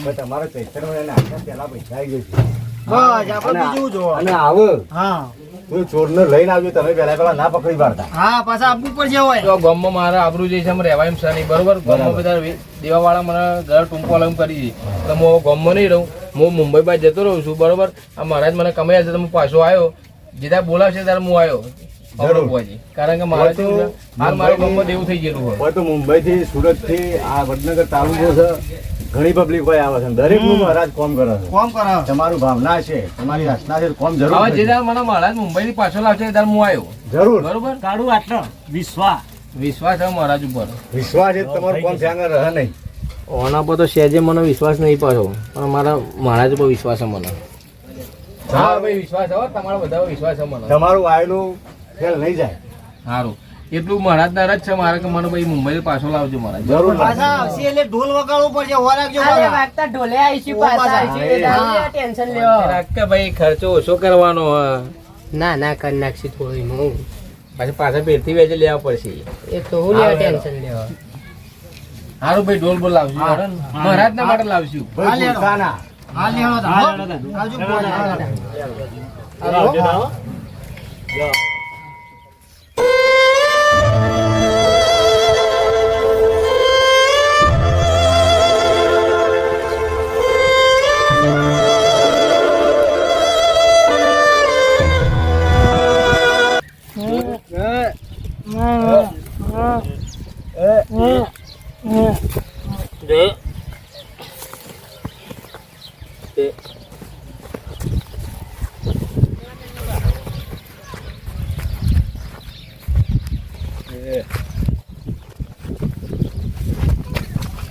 પણ તમારા ચૈતર મહિનાના આખા પહેલા પૈસા આવી જશે બસ આપણે બીજું જોવો. અને આવે હા. તું ચોરને લઈને આવજો, તમે પેલા ના પકડી પાડતા. હા પાછા આપવું પડશે હોય તો ગામમાં મારે આબરૂ જે છે એમ રહેવાય એમ છે નહીં, બરોબર? ગામમાં બધા દેવાવાળા મને ઘર ટૂંકો લઈને કરી દે, તો હું ગામમાં નહીં રહું, હું મુંબઈ બાદ જતો રહું છું, બરોબર? આ મહારાજ મને કમાયા છે તો હું પાછો આવ્યો, જેતા બોલાવશે ત્યારે હું આવ્યો. કારણ કે મારે હાલ મારું ગામમાં દેવું થઈ ગયેલું હોય. હોય તો મુંબઈ થી, સુરત થી, આ વડનગર તાલુકો છે, ઘણી પબ્લિક હોય આવે છે, દરેક નું મહારાજ કોમ કરે છે. કોમ કરો તમારું ભાવના છે, તમારી આસ્થા છે, કોમ જરૂર હવે જે થશે. દાડે મને મહારાજ મુંબઈ થી પાછો લાવશે ત્યારે હું આવ્યો, જરૂર બરોબર? કાઢું આટલો વિશ્વાસ. વિશ્વાસ છે મહારાજ ઉપર. વિશ્વાસ છે તમારું કોમ ત્યાં આગળ રહે નહીં. ઓના પર તો સહેજે મને વિશ્વાસ નહીં પાછો, પણ મારા મહારાજ ઉપર વિશ્વાસ છે મને. હા ભાઈ વિશ્વાસ છે, તમારો બધા વિશ્વાસ છે મને. તમારું આયેલું ફેલ નહીં જાય. સારું, એટલું મહારાજ ના રજ છે મારે કે મને ભાઈ મુંબઈ પાછો લાવજો મહારાજ. જરૂર પાછા આવશે એટલે ઢોલ વગાડવું પડશે હો રાખજો અરે પાછા. વાગતા ઢોલે આવીશું પાછા આવીશું ટેન્શન લેવો કે ભાઈ ખર્ચો ઓછો કરવાનો હે. ના ના કરી નાખશું થોડી હું પાછા પાછા પેરથી વેચી લેવા પડશે. એ તો હું લેવા ટેન્શન લેવા સારું ભાઈ ઢોલ બોલ લાવશું મહારાજ ના માટે લાવશું. ભાઈ ભૂલતા ના. હા લેવાનો તો. આવજો બોલ.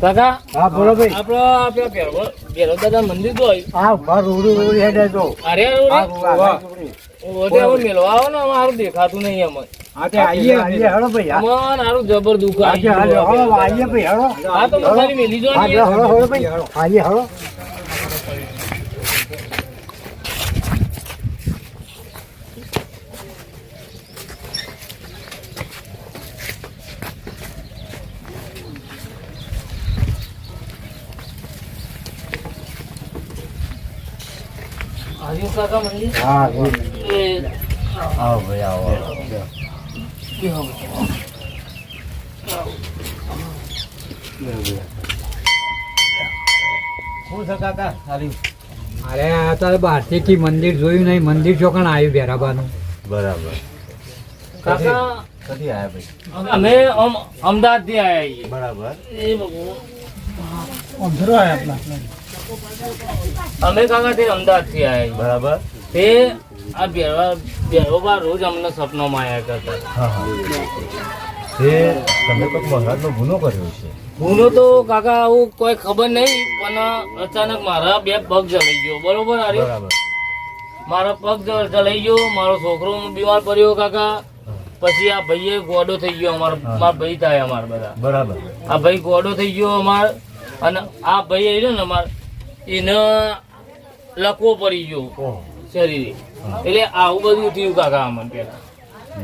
કાકા હા બોલો ભાઈ. આપડે ભેરો દાદા મંદિર તો હા બાર રૂડી હેડે તો. અરે મેળવા આવો ને મારું દેખાતું નહીં અમે. આઈએ હેડો ભાઈ. અમન હારું જબર દુઃખ આજે આવી હેડો ગયું. આઈએ ભાઈ હેડો. હા તો મેં ખાલી મેલી જો આજે હેડો હેડો ભાઈ હેડો. આઈએ હેડો. આવ્યું કાકા મંદિર હા એ આવો ભાઈ આવો. શું છે કાકા? સારી અરે આ તો બહારથી થી મંદિર જોયું નહીં, મંદિર ચોકણ આવ્યું બેરાબાનું. બરાબર. કાકા કદી આયા ભાઈ? અમે અમદાવાદ થી આયા છીએ. બરાબર. એ ભગવાન. અંધરો આવ્યા અમે કાકા તે અમદાવાદ થી આયા છીએ. બરાબર. તે આ ભેરોબા રોજ અમને સપનામાં આયા કરતા. હા હા. તે તમે કોઈક મહારાજનો ગુનો કર્યો છે. ગુનો તો કાકા આવું કોઈ ખબર નહીં, પણ અચાનક મારા બે પગ જલાઈ ગયો. બરોબર? અરે બરાબર. મારા પગ જલાઈ ગયો, મારો છોકરો બીમાર પડ્યો કાકા. પછી આ ભાઈએ ગોડો થઈ ગયો મારા ભાઈ થાય અમાર બધા. બરાબર. આ ભાઈ ગોડો થઈ ગયો અમાર, અને આ ભાઈ આવ્યો ને અમાર એને લકવો પડી ગયો ઓહો. શરીરે. એટલે આવું બધું થયું કાકા અમને પેલા.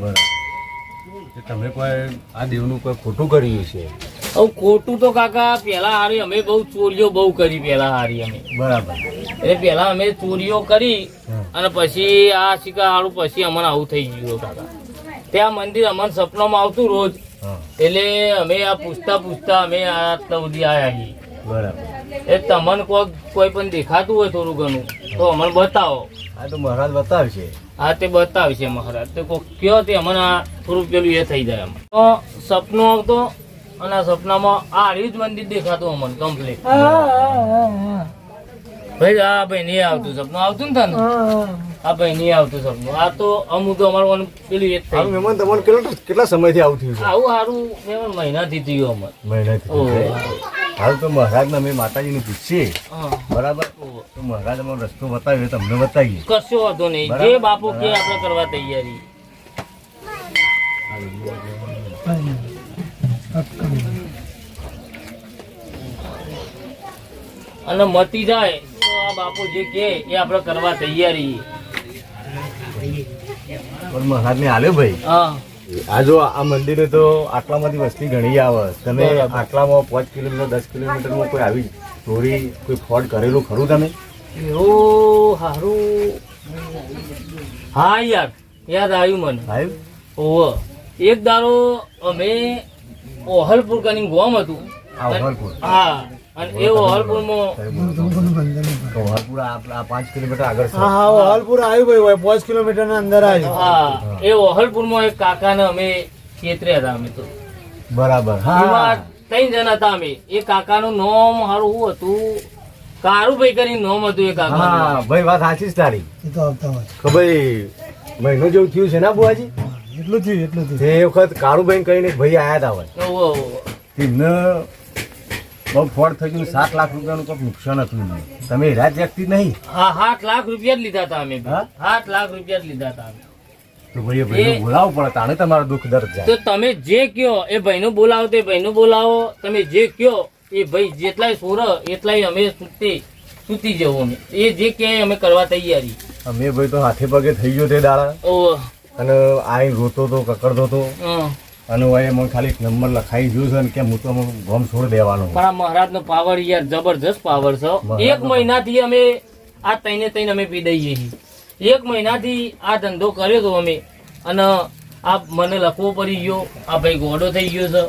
બરાબર. તે તમે કોઈ આ દેવનું કોઈ ખોટું કર્યું છે. હવે ખોટું તો કાકા પેલા હારી અમે બહુ ચોરીઓ બહુ કરી પેલા હારી અમે. બરાબર. એટલે પેલા અમે ચોરીઓ કરી અને પછી આ શિકાર હારું પછી અમને આવું થઈ ગયું કાકા. ત્યાં મંદિર અમને સપનામાં આવતું રોજ, હા. એટલે અમે આ પૂછતા અમે આટલા સુધી આવ્યા છીએ. બરાબર. એ તમને કોઈ પણ દેખાતું હોય થોડું ઘણું તો અમને બતાવો. આ તો મહારાજ બતાવશે. હા તે બતાવશે મહારાજ. તે કોઈ કયો તે અમને આ થોડું પેલું એ થઈ જાય અમને. તો સપનું આવતો અને આ સપનામાં આ હારી જ મંદિર દેખાતું અમને કમ્પ્લીટ. ભાઈ આ ભાઈ નહીં આવતું સપનું આવતું ને તને? આ ભાઈ નહીં આવતું સપનું. આ તો અમુક તો અમારું પેલું એ જ થઈ હારું મહેમાન તમારું કેટલા સમયથી આવું થયું છે? આવું સારું મેં મહિનાથી થયું અમારે. મહિનાથી ઓહો. થયું છે. હાલ તો મહારાજને અમે માતાજીને પૂછીએ. હા. બરાબર. તો મહારાજ અમારો રસ્તો બતાવ્યો તમને બતાવીએ. કશો વાંધો નહીં, બરાબર. જે બાપુ કે આપણે કરવા તૈયારી. અને મતી જાય તો આ બાપુ જે કે એ આપણે કરવા તૈયારી. પણ મહારાજને આલ્યો ભાઈ. હા આ જો આ મંદિરે તો આટલામાંથી વસ્તી ઘણી આવે. તમે બરાબર. આટલામાં 5 કિલોમીટર 10 કિલોમીટરમાં કોઈ આવી ચોરી કોઈ ફ્રોડ કરેલું ખરું તમે? એવું સારું. હા યાર યાદ આવ્યું મને. આવ્યું? ઓહો. એક દાડો અમે ઓહલપુર કરીને ગોમ હતું. આ ઓહલપુર. હા, અને એ ઓહલપુરમાં તો ઓહલપુર આ 5 કિલોમીટર આગળ છે. હા હા હાલપુર આવ્યું ભાઈ 5 કિલોમીટર ના અંદર આવ્યું. હા, એ ઓહલપુરમાં એક કાકાને અમે છેતર્યા હતા અમે તો. બરાબર. હા એમાં 3 જણા હતા અમે. એ કાકાનું નામ હારું શું હતું? કારુભાઈ કરીને નામ હતું એ કાકા. હા ભાઈ, વાત સાચી છે તારી. એ તો આવતા હોય કે ભાઈ મહિનો જેવું થયું છે ને બુઆજી? એટલું થયું તે વખત કાળુભાઈ કહીને એક ભાઈ આયા હતા હોય. એમને બહુ ફોડ થઈ ગયું. 7 લાખ રૂપિયાનું કંઈક નુકસાન હતું એમને. તમે રાત વ્યક્તિ નહીં? હા, 7 લાખ રૂપિયા જ લીધા હતા અમે. હા? 7 લાખ રૂપિયા જ લીધા હતા અમે. તો ભાઈ એ ભાઈને બોલાવવું પડે, તાણે તમારું દુઃખ દર્દ જાય. તો તમે જે કયો એ ભાઈનું બોલાવો તે ભાઈનું બોલાવો. તમે જે કયો એ ભાઈ જેટલાય સોર એટલાય અમે સૂતી જવું. અમે એ જે કહે અમે કરવા તૈયારી. અમે ભાઈ તો હાથે પગે થઈ ગયો તે દાડા, ઓહ, અને આઈને રોતો તો કકડતો તો, હં. અને હવે મને ખાલી એક નંબર લખાઈ ગયો છે ને કે હું તો ગમ છોડ દેવાનો. પણ આ મહારાજનો પાવર યાર જબરજસ્ત પાવર છે. મહારાજનો એક મહિનાથી અમે આ તઈને અમે પી દઈએ છીએ. એક મહિનાથી આ ધંધો કર્યો તો અમે, અને આ મને લખવો પડી ગયો. આ ભાઈ ગોડો થઈ ગયો છે,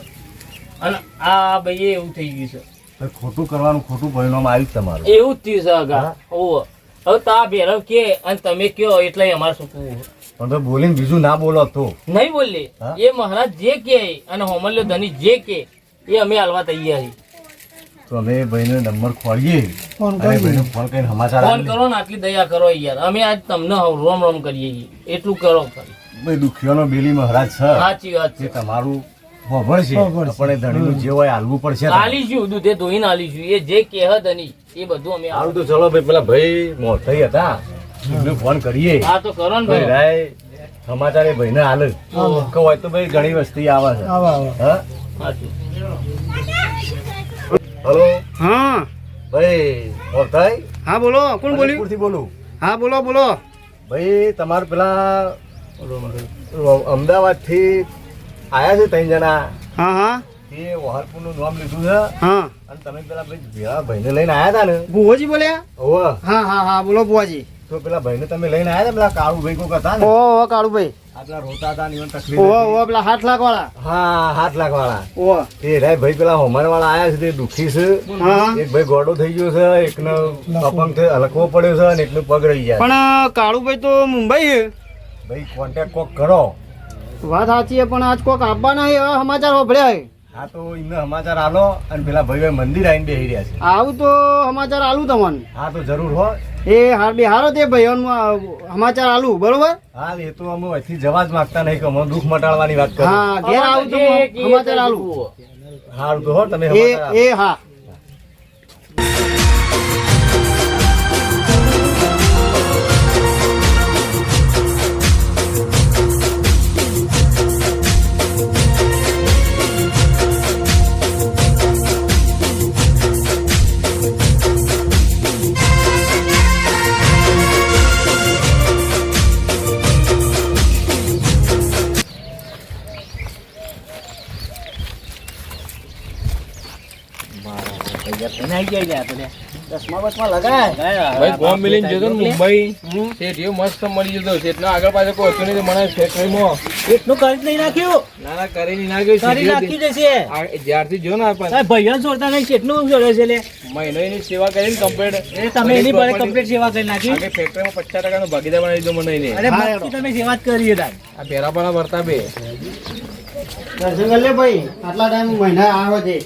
અને આ ભાઈ એવું થઈ ગયું છે. ભાઈ ખોટું કરવાનું ખોટું પરિણામ આવ્યું જ તમારું. એવું જ થયું છે આગા. ઓહ, હવે તા ભેરવ કે અને તમે કયો એટલે અમારે શું કહું? પણ તો બોલીને બીજું ના બોલો તો. નહીં બોલે. હા? એ મહારાજ જે કે અને હોમલ્યો ધની જે કે એ અમે હાલવા તૈયાર છીએ. તો અમે ભાઈને નંબર ખોલીએ ફોન અને કરી ભાઈને ફોન કરીને સમાચાર ફોન આપીએ. કરો ને, આટલી દયા કરો યાર. અમે આજ તમને રોમ રોમ કરીએ છીએ. એટલું કરો ખાલી. ભાઈ દુખિયાનો બેલી મહારાજ છે, સાચી વાત જે છે. તમારું ખબર છે, પણ એ ધણીનું જે હોય હાલવું પડશે. આલીશું દૂધે ધોઈને આલીશું. એ જે કહે ધની એ બધું અમે હાલ તો ચલો ભાઈ, પેલા ભાઈ મોથઈ હતા એમને ફોન કરીએ. હા તો કરો ને ભાઈ ભાઈ. રાય સમાચાર એ ભાઈને હાલ કે હોય તો ભાઈ ઘણી વસ્તી આવે છે. આવા હા સાચું. હલો હા ભાઈ મોથઈ? હા બોલો, કોણ બોલ્યું? અલીપુરથી બોલું. હા બોલો બોલો. ભાઈ તમારે પેલા અમદાવાદ થી આયા છે 3 જણા, હા હા એ વહારપુર નું નામ લીધું છે, હા અને તમે પેલા ભાઈ ભાઈને લઈને આયા હતા ને? ભુવોજી બોલ્યા? ઓહો. હા હા હા બોલો ભુવાજી. તો પેલા ભાઈને તમે લઈને આયા હતા, પેલા કાળુ ભાઈ કોક હતા ને, ઓહો કાળુભાઈ. આટલા રોતા હતા ને એને તકલીફ ઓહો હતી. ઓહો પેલા 7 લાખ વાળા. હા 7 લાખ વાળા. ઓહો એ રાય ભાઈ પેલા હોમર વાળા આયા છે તે દુખી છે. હા એક ભાઈ ગોડો થઈ ગયો છે, એકનો અપંગ થઈ હલકવો પડ્યો છે, અને એકનો પગ રહી જાય. પણ કાળુભાઈ તો મુંબઈ છે. ભાઈ કોન્ટેક્ટ કોક કરો. વાત સાચી છે, પણ આજ કોક આપવાના છે, હવે સમાચાર સાંભળ્યા છે. હા તો એમને સમાચાર આલો, અને પેલા ભાઈ મંદિર આવીને બેસી રહ્યા છે. આવું તો સમાચાર આલું તમને. હા તો જરૂર હો. એ હાર બે હારો તે ભાઈઓનું સમાચાર આલું બરોબર. હા એ તો અમે અહીંથી જવા જ માંગતા નહીં, કે અમે દુઃખ મટાડવાની વાત કરી. હા ઘેર આવું તો જે કહે સમાચાર તે આલું. જુઓ. હારું તો હો, તમે એ સમાચાર આપો. એ હા. ભાઈ ગોમ મિલીને જતો ને મુંબઈ, શેઠ એવો મસ્ત મળી જતો. શેઠ આગળ પાછળ કોઈ હતું નહીં, તો મને ફેક્ટરીમાં એટલું કરી જ નહીં નાખ્યું. ના ના કરી નહીં નાખ્યું. કરી નાખ્યું જશે. જ્યારથી જો ને સાહેબ ભાઈઓ છોડતા નહીં, કેટલું જોડે છે લે. મહિનો એની સેવા કરીને કમ્પ્લીટ એ તમે એની પર કમ્પ્લીટ સેવા કરી નાખી. આગળ ફેક્ટરીમાં 50% નો ભાગીદાર બનાવી દીધો મને એને. અરે બાકી તમે સેવા જ કરી હતા. આ પેરાપાડા ભરતા બે દર્શન કરી લે ભાઈ, આટલા ટાઈમ મહિના આવ્યો છે.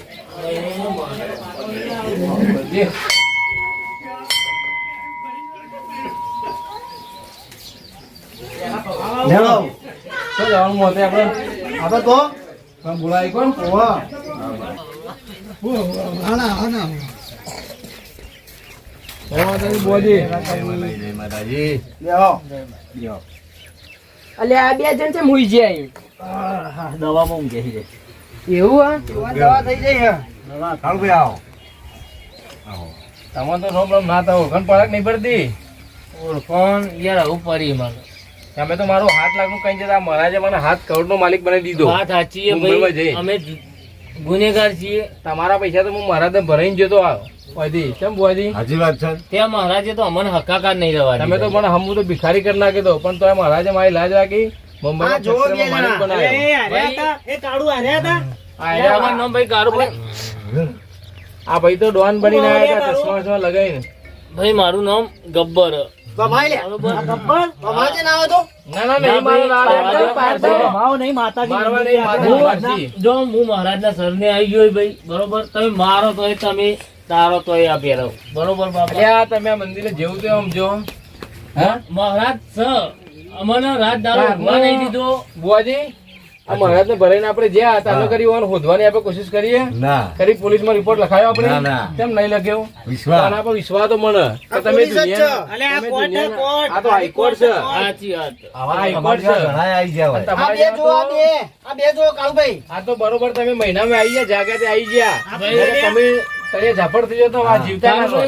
લેવો શું જવાનું મોતે આપણે આપણે તો બોલાવી કોણ? ઓવા બોજી જય માતાજી. લેવો. અલે આ 2 જણ છે મુઈ જાય. દવામાં ઊંઘે છે. એવું હા? દવા થઈ જાય. કાળુભાઈ આવો. આવો. તમને તો રોમ રોમ ના થવું ઓળખાણ પડક નહીં પડતી. ઓળખાણ યાર આવું પડી મને. તમે તો મારો 7 લાખ નું કઈ જતા, મહારાજે મને 7 કરોડ નો માલિક બનાવી દીધો. વાત સાચી છે મુંબઈમાં ભાઈ. જઈ. અમે ગુનેગાર છીએ. તમારા પૈસા તો હું મહારાજને ભરાઈને જતો આવ્યો. વાયદી કેમ વાયદી સાચી વાત છે ત્યાં મહારાજે તો અમને હકાકાર નહીં રહેવા તમે તો મને હમું તો ભિખારી કરી નાખી દો પણ તો મહારાજે મારી લાજ રાખી મુંબઈમાં ફેક્ટરીમાં માલિક બનાવ્યો. એ કાળું હાર્યા હતા આ રહ્યા અમારું નામ ભાઈ કારુભાઈ. આ ભાઈ તો ડોન બનીને આવ્યા હતા ચશ્મા વશ્મા લગાવીને. ભાઈ મારું નામ ગબ્બર. ના ના નહીં મારું નામ માવો નહીં માતાજી મારવા નહીં, માતાજી મારજી. જો હું મહારાજના સરને આવી ગયો ભાઈ બરોબર, તમે મારો તોય તમે તારો તોય આ પહેરો બરોબર બાપા. અલ્યા તમે આ મંદિરે જેવું તેવું આમ જો હા મહારાજ સ અમને રાત દાડો ઊંઘવા નહીં દીધો. બુઆજી આ મહારાજ ને ભરાઈને આપણે જ્યાં હતા અમે કરી હોવાનું શોધવાની આપણે કોશિશ કરીએ ના કરી પોલીસમાં રિપોર્ટ લખાયો આપણે ના, ના. કેમ નહીં લખ્યો વિશ્વાસ આના પર વિશ્વાસ તો મને કે તમે દુનિયા તમે દુનિયાના- આ તો હાઈકોર્ટ છે સાચી વાત. આવા હાઈકોર્ટ અમારે છે. ત્યાં ઘણા આવી ગયા અને હોય તમારે ત્યાં તો- આ તો બરોબર તમે મહિનામાં આવી ગયા જાગ્યાથી આવી ગયા ભાઈ, તમે તળિયે ઝાપડ થઈ જાવ તો આ જીવતા ના રહો.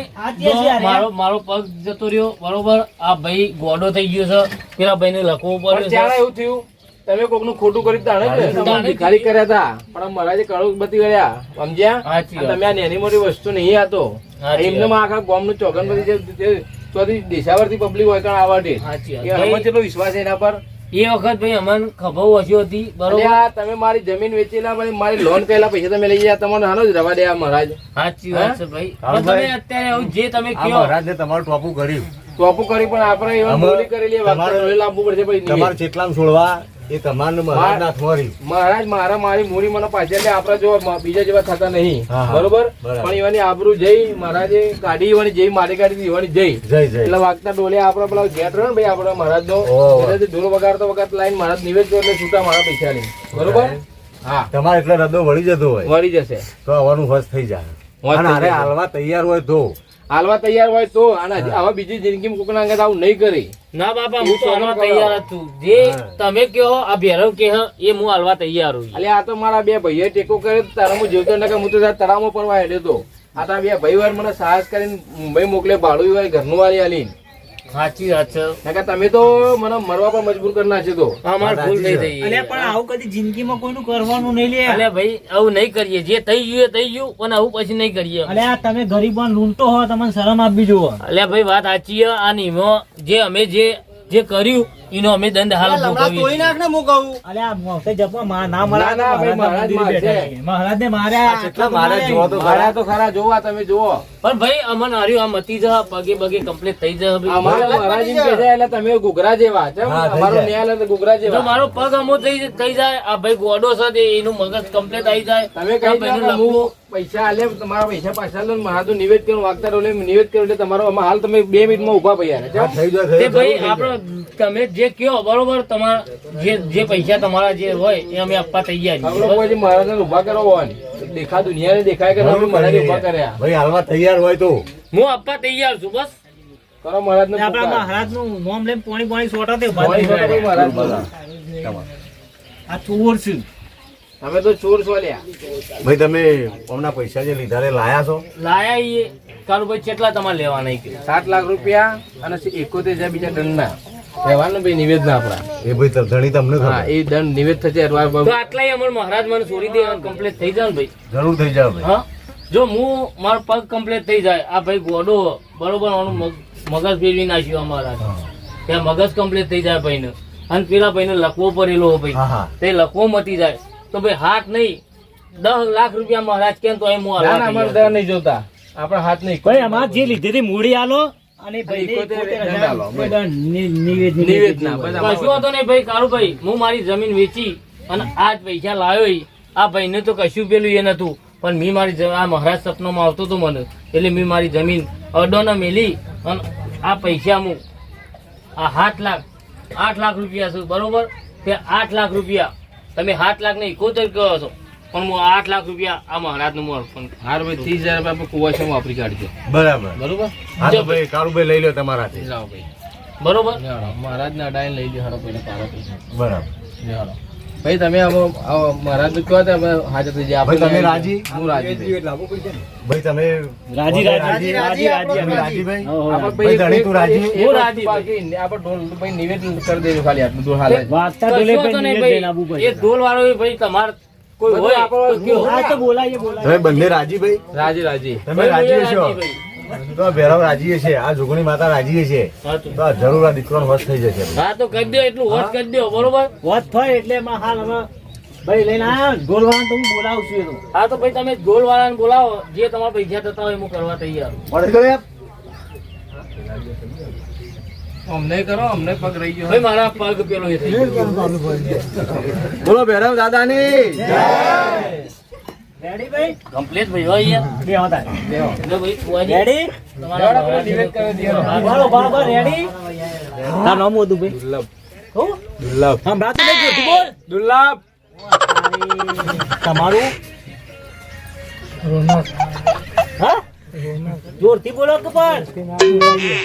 મારો મારો પગ જતો રહ્યો બરોબર, આ ભાઈ ગોડો થઈ ગયો છે, પેલા ભાઈ ને લખવું પણ પડ્યું ત્યારે છે. એવું થયું તમે કોકનું ખોટું કરી તાણે જ ને. તાણે તમે ભિખારી કર્યા હતા પણ મહારાજે કળું બતી કર્યા સમજ્યા સાચી અને વાત. તમે આ નાની મોટી વસ્તુ નહીં આ તો સાચી એમને વાત. આખા ગામનું ચોગન બધી ચોથી દેશાવરથી પબ્લિક હોય કારણ આવડે સાચી વાત. એ હનુમાન કેટલો વિશ્વાસ છે એના પર એ વખત ભાઈ અમને ખબર ઓછી હતી બરોબર. અલ્યા, તમે મારી જમીન વેચેલા પછી મારી લોન કરેલા પૈસા તમે લઈ ગયા તમને હાનો જ રવા દે આ મહારાજ સાચી વાત છે ભાઈ. હા, પણ તમે ભાઈ. અત્યારે આવું જે તમે આ કયો મહારાજને તમારું ટોપું કર્યું ટોપું કરી પણ આપણે એવા અમારે- બોલી કરેલી વાત તમારે- તો લાવવું પડશે પછી તમારે નિવેદ. ચેટલામ છોડવા એ તમારે મહારાજના હાથમાં રહ્યું. મહારાજ મારા મારી મૂડી મને પાછી એટલે આપડે જો બીજા જેવા થતા નહીં હા, હા. બરોબર બરાબર. પણ એવાની આબરૂ જઈ મહારાજે કાઢી એવાની જઈ મારી કાઢી એવાની જઈ જય જય એટલે વાગતા ડોલે આપડે પેલા ગેટ રહ્યો ને ભાઈ આપડે મહારાજ નો ઓહો. ઢોલ વગાડતો વખત લાઈન મહારાજ નિવેદ કર્યો એટલે છૂટા મારા પૈસા લઈને બરોબર હા તમારે એટલે રદો વળી જતો હોય વળી જશે તો આવવાનું હસ થઈ જાય હોશ અને થઈ હારે જાય. હાલવા તૈયાર હોય તો હાલવા તૈયાર હોય તો અને આવા બીજી જિંદગીમાં કોકના અંગત આવું નહીં કરી ના બાપા હું તો હાલવા તૈયાર જ છું. જે હા. તમે કહો આ ભેરવ કહે એ હું હાલવા તૈયાર છું. એટલે આ તો મારા બે ભાઈઓ ટેકો કરે તારા હું જીવતો નકર હું તો તારા તળાવમાં પડવા હેડ્યો તો આ તો બે ભાઈ વાર મને સાહસ કરીને મુંબઈ મોકલે ભાડું હોય ઘરનું વાળી આલીને સાચી વાત છે. નકર તમે તો મને મરવા પર મજબૂર કરી નાખ્યો તો આ મારી ભૂલ થઈ થઈ. અલ્યા પણ આવું કદી જિંદગીમાં કોઈનું કરવાનું નહીં લે અલ્યા ભાઈ આવું નહીં કરીએ, જે થઈ ગયું એ થઈ ગયું પણ આવું પછી નહીં કરીએ. અલ્યા તમે ગરીબો લૂંટો હો તમને શરમ આપવી જોવો અલ્યા ભાઈ વાત સાચી છે. આ નિયમો જે અમે જે કર્યું એનો અમે દંડ હાલ ભોગવીએ છીએ. અલ્યા મોસે જપવા ના મળે ના, ના, ભાઈ, મહારાજ મારશે. મહારાજને માર્યા કેટલા મહારાજ જોવા તો મારા તો ખરા જોવા તમે જોવો પણ ભાઈ અમને હાર્યું આ મતી જા પગે બગે કમ્પ્લીટ થઈ જાય ભાઈ. અમારા મહારાજ એમ કહે છે એટલે તમે ઘૂઘરા જેવા છે હા, થઈ અમારો જાય. ન્યાય એટલે ઘૂઘરા જો જેવા મારો પગ અમો થઈ જાય, આ ભાઈ ગોડો છે તે એનું મગજ કમ્પ્લીટ આવી જાય. તમે આ કઈ ભાઈનું દો કે લખવું. હું પૈસા આલે તમારા પૈસા પાછા લો મહારાજ નિવેદ કર્યું વાગતા રહો એટલે નિવેદ કર્યું એટલે તમારો આમાં હાલ તમે 2 મિનિટમાં ઉભા પૈયા હા, થઈ જાય તે થઈ ભાઈ જાય. આપણે તમે જે કયો બરોબર, તમારા જે પૈસા તમારા જે હોય એ અમે આપવા તૈયાર છીએ. આપણે કોઈ મહારાજ ઉભા કરો હોવાની દેખા દુનિયાને દેખાય કે તમે મહારાજ ઉભા કર્યા ભાઈ હાલવા તૈયાર હોય તો હું આપવા તૈયાર છું બસ. કરો મહારાજ ને આપડા મહારાજ નું નામ લઈને પોણી સોટા તે મહારાજ બોલા. આ ચોર છે તમે તો ચોર છો લ્યા ભાઈ તમે હમણાં પૈસા જે લીધા રે લાયા છો લાયા ઈ કાલુ ભાઈ કેટલા તમારે લેવાના ઈ કીધું. 7 લાખ રૂપિયા અને 71,000 બીજા દંડના કહેવાનું ભાઈ નિવેદ ના આપડા એ ભાઈ ધણી તમને હા ખબર એ દંડ નિવેદ થશે અરવા તો બાબુ. આટલા અમારે મહારાજ મને છોડી દે કમ્પ્લીટ થઈ જાય ને ભાઈ. જરૂર થઈ જાય ભાઈ હા જો હું મારો પગ કમ્પ્લીટ થઈ જાય, આ ભાઈ ગોડો બરોબર આનું મગજ ફેરવી નાખ્યું અમારા ત્યાં મગજ કમ્પ્લીટ થઈ જાય ભાઈને અને પેલા ભાઈને લખવો પડેલો હા, ભાઈ હા. તે લખવો મટી જાય તો ભાઈ હાથ નહીં 10 લાખ રૂપિયા મહારાજ કેમ તો એમ હું ના ના હાલવા અમારે તૈયાર દર નહીં જોતા આપણા હાથ નહીં ભાઈ અમાર જે લીધેલી મૂડી આલો અને ભાઈ દંડ આલો, ભાઈ. નિવેદ નિવેદ ના છું. બધા કશું હતો નહીં ભાઈ કારુભાઈ, હું મારી જમીન વેચી અને આ જ પૈસા લાવ્યો ઈ. આ ભાઈને તો કશું પેલું એ નતું પણ મેં મારી આ મહારાજ સપનામાં આવતો હતો મને એટલે મેં મારી જમીન અડોના મેલી અને આ પૈસા હું આ 8 લાખ રૂપિયા છે બરોબર, તે 8 લાખ રૂપિયા તમે 7 લાખ ને 71 કહો છો પણ હું 8 લાખ રૂપિયા આ મહારાજ નું અર્પણ કરું. હાર ભાઈ 30,000 રૂપિયા આપણે કુવાસમાં વાપરી કાઢજો બરાબર બરોબર હા તો ભાઈ કાળુભાઈ લઈ લો તમારાથી લાવો ભાઈ બરોબર. મહારાજ ને અડાઈને લઈ લ્યો હારો પહેલા પારો પૈસા બરાબર હારો ભાઈ તમે મહારાજ નું કહો તો અમે હાજર થઈ જાય ભાઈ, તમે રાજી? હું રાજી ભાઈ. ભાઈ તમે રાજી રાજી રાજી તમે રાજી રાજી ભાઈ આપણે ભાઈ, ધણી તું રાજી? હું રાજી બાકી આપણે ઢોલ ભાઈ નિવેદન કરી દેજો ખાલી આટલું ઢોલ હાલે વાગતા કશું ડોલે હતો ભાઈ નહીં નિવેદ ભાઈ. જઈને આવવું એ પડશે. ઢોલ વાળો એ ભાઈ કોઈ હોય તો કયો. આ તો બોલાય તમે બંને રાજી ભાઈ? રાજી તમે રાજી છો તો ભેરવ રાજી છે, આ જોગણી માતા રાજી છે હા તો. તો આ જરૂર આ દીકરાનો વશ થઈ જશે. હા તો કરી દો, એટલું હોશ કરી દો, બરોબર. વાત થાય એટલે એમાં હાલ હવે ભાઈ લઈને આયા ગોલવાન તો હું બોલાવું છું એનું. હા તો ભાઈ તમે ગોલ વાળાને બોલાવો, જે તમારા પૈસા થતા હોય હું કરવા તૈયાર. પડે ગયો યાર. અમને કરો, અમને પગ રહી ગયો. ભાઈ મારા પગ પેલો એ થઈ ગયો. બોલો ભેરવ દાદાની રેડી ભાઈ? કમ્પ્લીટ ભાઈ હોય યાર. બે હતા. એટલે ભાઈ ફુવાજી, રેડી? તમારા નિવેદ કરી દો. બોલો બરાબર રેડી? તારું નામ શું હતું ભાઈ? દુર્લભ. હું? દુર્લભ. સંભળાતું નહીં, જોરથી બોલ. દુર્લભ. તમારું? રોનક હા? જોરથી બોલો કે પણ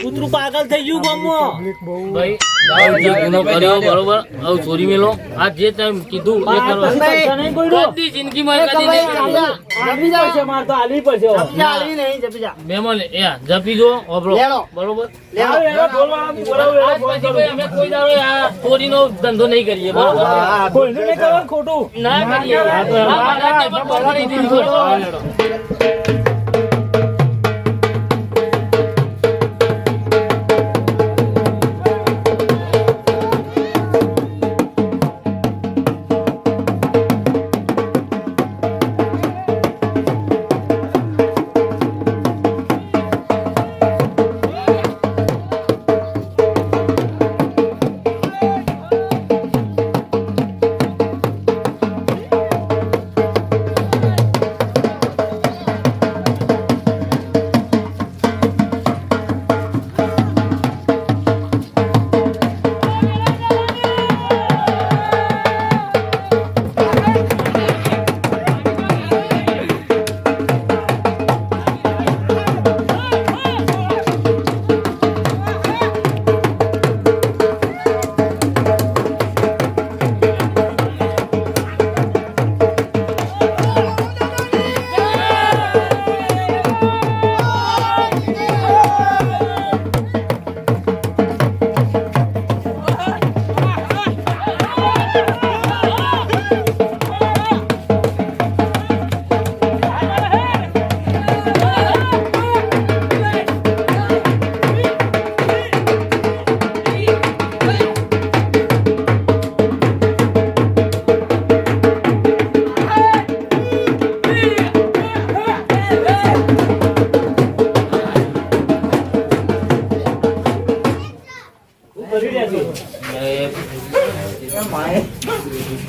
કૂતરું પાગલ થઈ ગયું ગામમાં. પબ્લિક બહુ ભાઈ આવો જે ગુનો કર્યો બરોબર, આવું ચોરી મેલો, આ જે તમે કીધું એ આ કરવા. પછી પૈસા નહીં પડ્યો. કદી જિંદગીમાં કદી નહીં કર્યું. આલવી પડશે, મારે તો આલવી પડશે હવે. મહેમાન એ જપી દો ઓબળો, બરોબર. આવો, એનો બોલવાનું બોલાવો, એનો આજ ફોન પછી કરો. ભાઈ અમે કોઈ દાડો આ ચોરીનો ધંધો નહીં કરીએ, બરોબર. કોઈનું નહીં કરવાનું ખોટું. ના કરીએ. આ બાળકને પણ પકડી દીધી, બરોબર.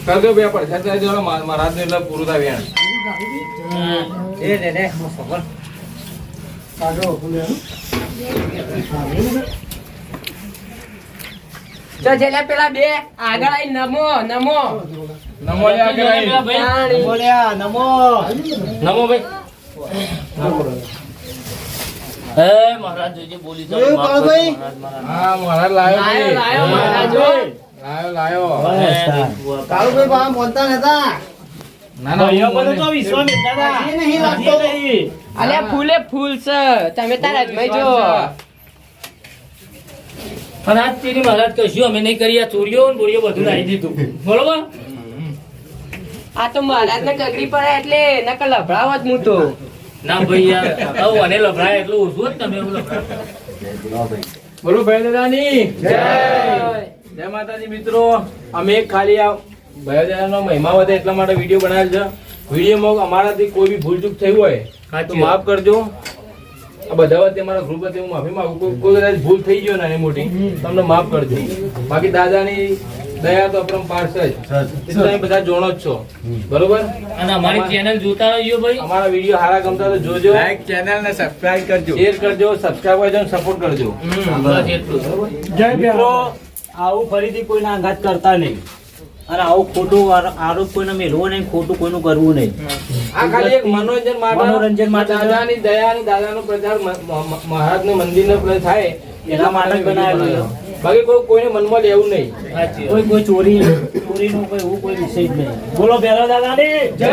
કરજો બે પૈસા ચાલી દેવાનો, મહારાજ ને એટલે પૂરું થાય વેણ. તો જેલા પેલા બે આગળ આઈ નમો નમો નમો લે આગળ આવી. ભાઈ બોલ્યા નમો. નમો ભાઈ. હે મહારાજ જોજે બોલી તો માફ કરજો મહારાજ, મહારાજ. હા મહારાજ લાયો લાયો લાયો મહારાજ હો. લાયો. હે દેખુઆ. ના ભાઈઓ ના બધું તો વિશ્વામિત્ર હતા. નહીં. અલ્યા ફૂલે ફૂલ છે, તમે તારા અજમાઈ જો. પણ આજ તેની મહારાજ કશું અમે નહીં કરી, આ ચોરીઓ ને બોરીઓ બધું નાખી દીધું, બરોબર. આ તો મહારાજ ને કગડી પડે એટલે નકર લભડાવત હું તો. ના ભાઈ યાર, આવું મને લફરાય એટલું ઓછું જ તમે એવું લફરાય. બોલો ભાઈ દાદાની જય માતાજી. મિત્રો અમે ખાલી આ ભાઈ દાદાનો મહિમા વધે એટલા માટે વિડીયો બનાવેલ છે. વિડીયોમાં અમારાથી કોઈ બી ભૂલચૂક થઈ હોય તો માફ કરજો. આ બધા વચ્ચે મારા ગ્રુપ વચ્ચે હું માફી માંગુ. કોઈ કદાચ ભૂલ થઈ ગયો નાની મોટી તમને માફ કરજો. બાકી દાદાની દયા તો અપરંપાર છે જ. એ તો તમે બધા જોણો જ છો, બરોબર. અને અમારી ચેનલ જોતા રહેજો ભાઈ. અમારા વિડીયો સારા ગમતા તો જોજો, ચેનલ ને સબસ્ક્રાઇબ કરજો. શેર કરજો, સબસ્ક્રાઇબ કરજો, સપોર્ટ કરજો. બસ એટલું. જય મિત્રો ભીમ. આવું ફરીથી કોઈના આઘાત કરતા નહીં, અને આવું ખોટું આરોપ કોઈને મેળવો નહીં, ખોટું કોઈનું કરવું નહીં. આ ખાલી એક મનોરંજન માટે, મનોરંજન માટે દાદાની દયા અને દાદાનો પ્રચાર મહારાજના મંદિરનો પ્રચાર થાય એના માટે જ બનાવેલું છે. બાકી કોઈને મનમાં લેવું નહીં. સાચી વાત. કોઈ ચોરીનું કોઈ એવું કોઈ વિષય જ નહીં. બોલો ભેરવ દાદાની જય.